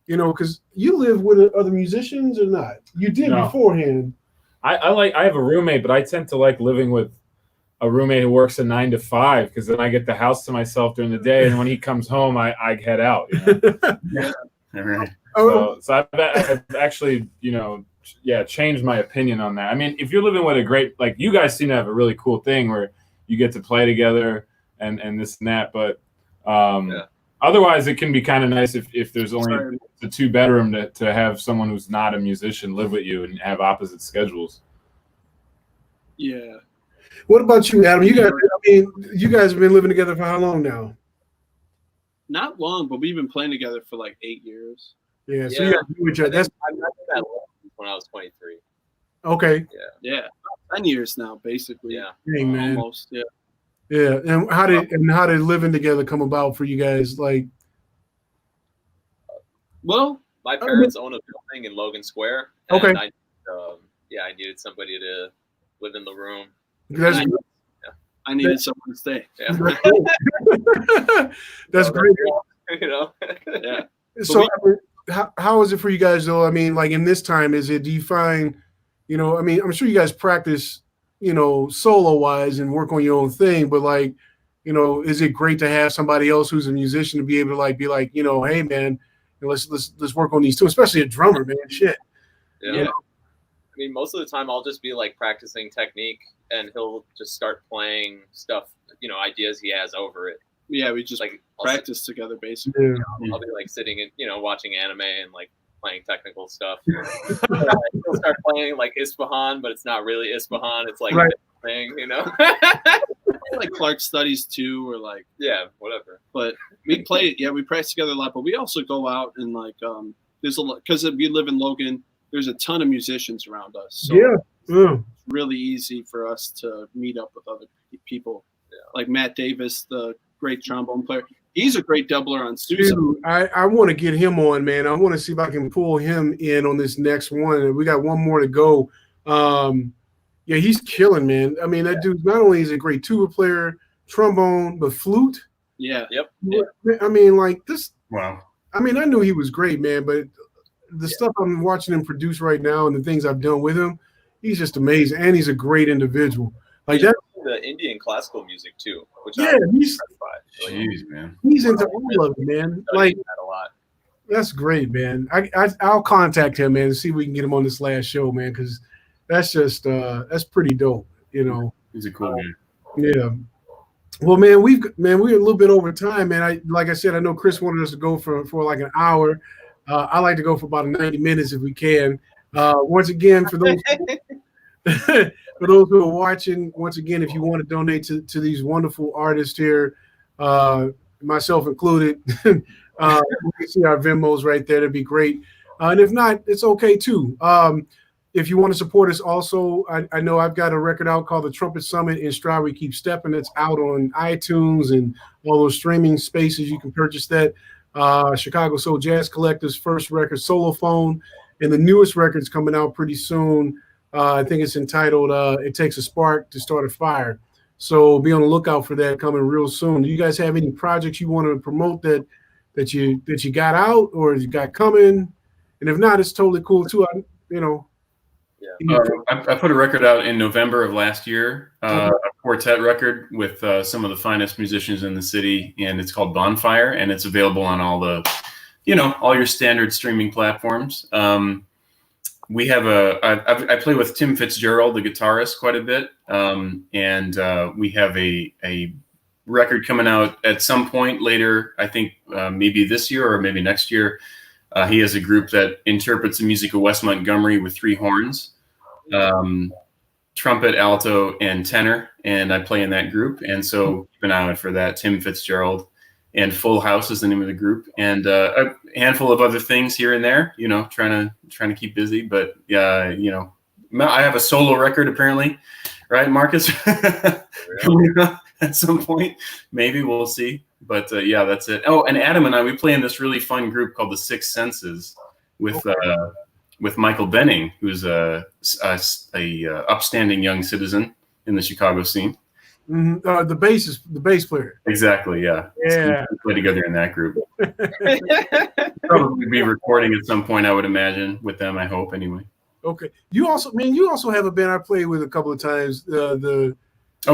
You know, because you live with other musicians or not? You did beforehand. I have a roommate, but I tend to like living with a roommate who works a 9 to 5 because then I get the house to myself during the day, and when he comes home, I head out. You know? Yeah. All right. So I've actually, you know, changed my opinion on that. I mean, if you're living with a great, like you guys seem to have a really cool thing where you get to play together and this and that, but otherwise it can be kind of nice if there's only the 2-bedroom to have someone who's not a musician live with you and have opposite schedules. Yeah. What about you, Adam? You guys have been living together for how long now? Not long, but we've been playing together for like 8 years. Yeah, so you guys knew each other. That's when I was 23. okay. Yeah. 10 years now, basically. Yeah. Dang, man. Almost. Yeah. Yeah, and how did living together come about for you guys? Like, well, my parents own a building in Logan Square. And okay. I needed somebody to live in the room. I needed someone to stay. Yeah. That's great. You know. Yeah. So, how is it for you guys though? I mean, like in this time, do you find, you know, I mean, I'm sure you guys practice, you know, solo wise and work on your own thing, but like, you know, is it great to have somebody else who's a musician to be able to be like, you know, hey man, let's work on these too, especially a drummer, man. Shit. Yeah. I mean, most of the time I'll just be like practicing technique and he'll just start playing stuff, you know, ideas he has over it. Yeah, we just like practice together basically. Yeah. I'll be like sitting and, you know, watching anime and like playing technical stuff. He'll start playing like Isfahan, but it's not really Isfahan. It's like a different thing, you know. Like Clark Studies too, or like whatever. But we play we practice together a lot, but we also go out and like there's a lot because we live in Logan. There's a ton of musicians around us. So it's really easy for us to meet up with other people. Yeah. Like Matt Davis, the great trombone player. He's a great doubler on Susan. Dude, I want to get him on, man. I want to see if I can pull him in on this next one. We got one more to go. Yeah, he's killing, man. I mean, that dude not only is a great tuba player, trombone, but flute. Yeah. Yep. I mean, like this. Wow. I mean, I knew he was great, man, but the stuff I'm watching him produce right now and the things I've done with him, he's just amazing, and he's a great individual. Like that. The Indian classical music too, which he's jeez, man. He's into all of it, man. Like that a lot. That's great, man. I'll contact him, man, and see if we can get him on this last show, man, because that's just that's pretty dope, you know. He's a cool guy. Yeah. Well, man, we're a little bit over time, man. Like I said, I know Chris wanted us to go for like an hour. I like to go for about 90 minutes if we can. Once again, for those for those who are watching, once again, if you want to donate to these wonderful artists here, myself included, you can see our Venmos right there. That'd be great. And if not, it's okay too. If you want to support us also, I know I've got a record out called the Trumpet Summit in Stride We Keep Stepping. It's out on iTunes and all those streaming spaces. You can purchase that. Chicago Soul Jazz Collective's first record, Solophone, and the newest record's coming out pretty soon. I think it's entitled It Takes a Spark to Start a Fire. So be on the lookout for that coming real soon. Do you guys have any projects you want to promote that you got out or you got coming? And if not, it's totally cool too. I put a record out in November of last year, a quartet record with some of the finest musicians in the city, and it's called Bonfire, and it's available on all the, all your standard streaming platforms. we have I play with Tim Fitzgerald, the guitarist, quite a bit, and we have a record coming out at some point later. I think maybe this year or maybe next year. He has a group that interprets the music of Wes Montgomery with 3 horns, trumpet, alto, and tenor, and I play in that group. And so keep an eye out for that. Tim Fitzgerald. And Full House is the name of the group, and a handful of other things here and there. You know, trying to keep busy. But you know, I have a solo record apparently, right, Marcus? Coming up at some point, maybe we'll see. But yeah, that's it. Oh, and Adam and I, we play in this really fun group called the Six Senses with Michael Benning, who's a upstanding young citizen in the Chicago scene. The bass player. Exactly. Yeah. Yeah. So we play together in that group. Probably be recording at some point, I would imagine, with them. I hope, anyway. Okay. You also have a band I played with a couple of times.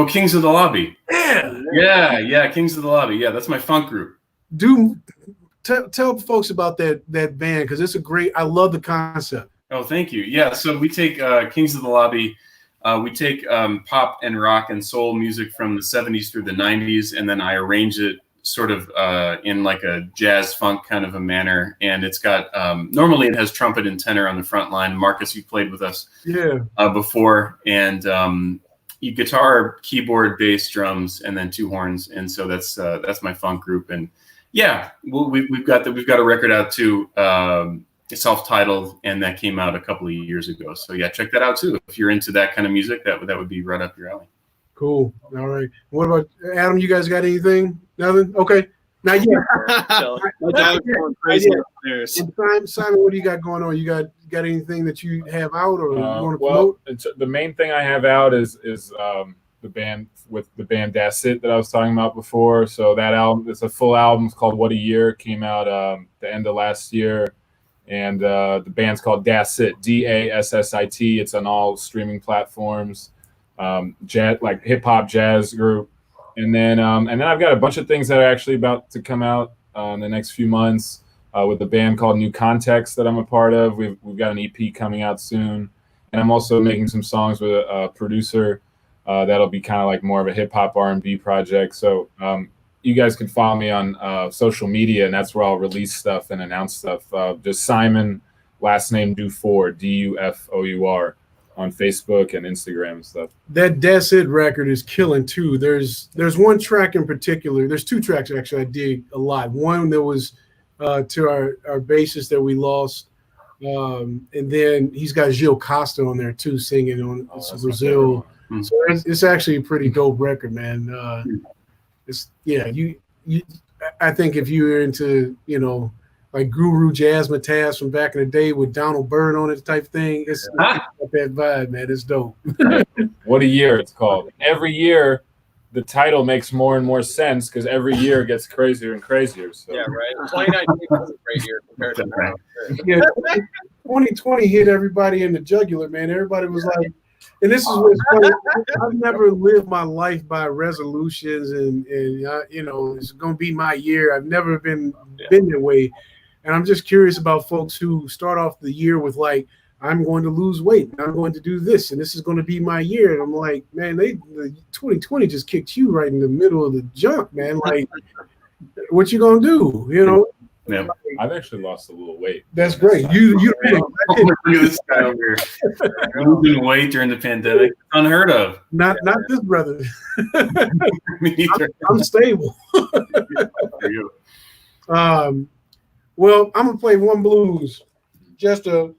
Kings of the Lobby. Yeah. Yeah. Kings of the Lobby. Yeah, that's my funk group. Tell folks about that band, because it's I love the concept. Oh, thank you. Yeah. So we take Kings of the Lobby. We take pop and rock and soul music from the 70s through the 90s, and then I arrange it sort of in like a jazz funk kind of a manner. And it's got normally it has trumpet and tenor on the front line. Marcus, you played with us before, and guitar, keyboard, bass, drums, and then 2 horns. And so that's my funk group. And yeah, we've got a record out too. Self-titled, and that came out a couple of years ago. So yeah, check that out too. If you're into that kind of music, that would be right up your alley. Cool. All right. What about Adam? You guys got anything? Nothing? Okay. Now, yeah. My dog's going crazy upstairs. Simon, what do you got going on? You got anything that you have out or you want to promote? The main thing I have out is the band Das It that I was talking about before. So that album, it's a full album. It's called What a Year. It came out the end of last year. And the band's called Das It, DASSIT. It's on all streaming platforms. Jazz, like hip hop jazz group. And then I've got a bunch of things that are actually about to come out in the next few months with a band called New Context that I'm a part of. We've got an EP coming out soon, and I'm also making some songs with a producer that'll be kind of like more of a hip hop R&B project. So you guys can follow me on social media, and that's where I'll release stuff and announce stuff. Just Simon, last name Dufour, Dufour, on Facebook and Instagram and stuff. That Das It record is killing too. There's one track in particular. There's 2 tracks actually I dig a lot. One that was to our bassist that we lost, and then he's got Gil Costa on there too, singing on Brazil. So it's actually a pretty dope record, man. I think if you're into, like Guru Jazzmatazz from back in the day with Donald Byrd on it type thing, it's got that vibe, man. It's dope. What a Year, it's called. Every year, the title makes more and more sense because every year gets crazier and crazier. So. Yeah, right. 2019 was a great year compared to now. Yeah, 2020 hit everybody in the jugular, man. Everybody was like, and this is what's funny. I've never lived my life by resolutions and it's going to be my year. I've never been that way. And I'm just curious about folks who start off the year with like, I'm going to lose weight. I'm going to do this, and this is going to be my year. And I'm like, man, the 2020 just kicked you right in the middle of the junk, man. Like, what you going to do, Yeah. I've actually lost a little weight. That's great. You look at this guy over here. Losing weight during the pandemic. Unheard of. Not this brother. Me neither. I'm stable. There you go. Well, I'm gonna play one blues. Just a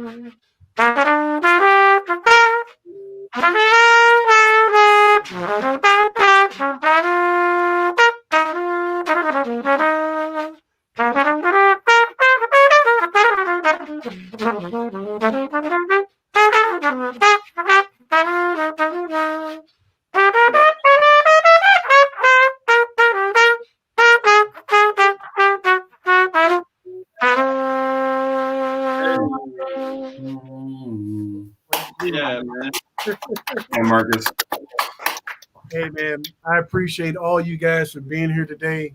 Yeah, man. Hey, Marcus. Hey, man, I appreciate all you guys for being here today.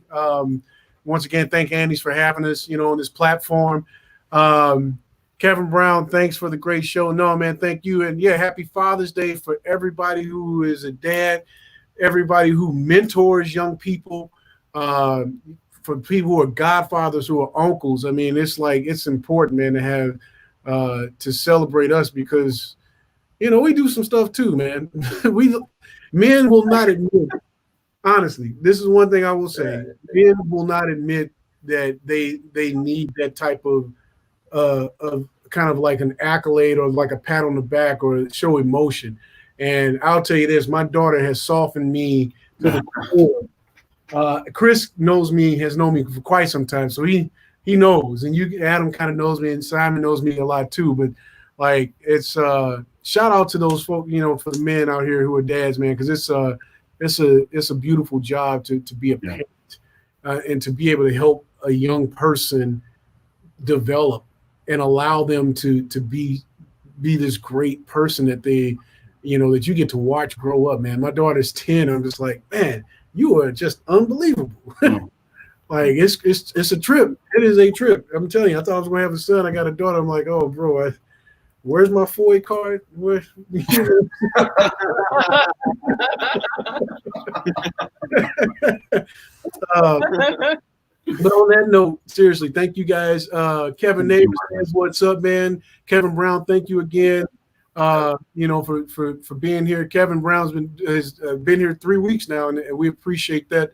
Once again, thank Andy's for having us, on this platform. Kevin Brown, thanks for the great show. No, man, thank you. And yeah, happy Father's Day for everybody who is a dad, everybody who mentors young people, for people who are godfathers, who are uncles. I mean, it's important, man, to have to celebrate us because, we do some stuff too, man. Men will not admit, honestly, this is one thing I will say. Men will not admit that they need that type of kind of like an accolade or like a pat on the back or show emotion. And I'll tell you this, my daughter has softened me to the core. Chris has known me for quite some time, so he knows. And Adam kind of knows me, and Simon knows me a lot too. But like, it's shout out to those folk, for the men out here who are dads, man, because it's a beautiful job to be a parent and to be able to help a young person develop and allow them to be this great person that they, that you get to watch grow up, man. My daughter's 10. I'm just like, man, you are just unbelievable. Like it's a trip. It is a trip. I'm telling you, I thought I was gonna have a son. I got a daughter. I'm like, oh, bro, where's my FOI card? Where? But on that note, seriously, thank you guys. Kevin Neighbors says, what's up, man? Kevin Brown, thank you again. For being here. Kevin Brown's been here 3 weeks now, and we appreciate that.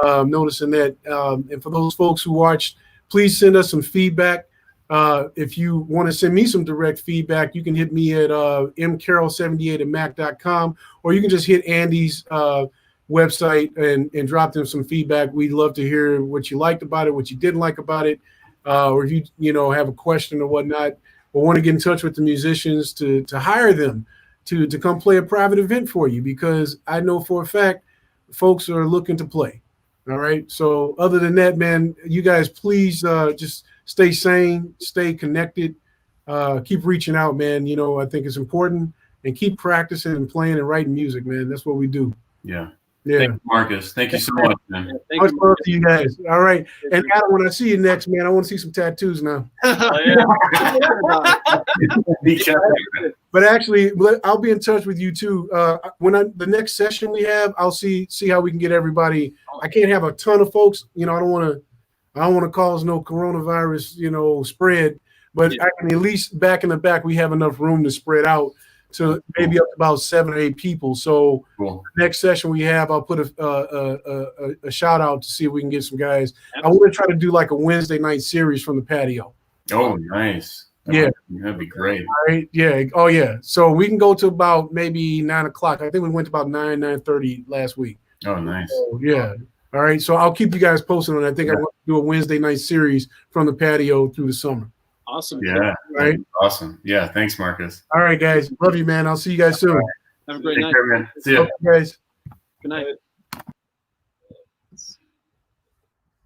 Noticing that. And for those folks who watched, please send us some feedback. If you want to send me some direct feedback, you can hit me at mcarroll78@mac.com, or you can just hit Andy's website and drop them some feedback. We'd love to hear what you liked about it, what you didn't like about it, or if you have a question or whatnot, or want to get in touch with the musicians to hire them to come play a private event for you, because I know for a fact folks are looking to play. All right. So other than that, man, you guys please just stay sane, stay connected, keep reaching out, man. I think it's important, and keep practicing and playing and writing music, man. That's what we do. Yeah. Yeah. Thank you, Marcus. Thank you so much, man. Much love to you guys. All right. And Adam, when I see you next, man, I want to see some tattoos now. But actually, I'll be in touch with you too. When the next session we have, I'll see how we can get everybody. I can't have a ton of folks. I don't want to cause no coronavirus, spread. But I can at least back in the back, we have enough room to spread out to maybe up to about 7 or 8 people. So next session we have, I'll put a shout out to see if we can get some guys. I want to try to do like a Wednesday night series from the patio. Oh, nice. That'd be great. All right. Yeah. Oh, yeah. So we can go to about maybe 9 o'clock. I think we went to about 9:30 last week. Oh, nice. So, yeah. All right. So I'll keep you guys posted on it. I think I want to do a Wednesday night series from the patio through the summer. Awesome. Yeah. Right. Awesome. Yeah. Thanks, Marcus. All right, guys. Love you, man. I'll see you guys soon. Have a great night. Take care, man. See ya. Love you guys. Good night.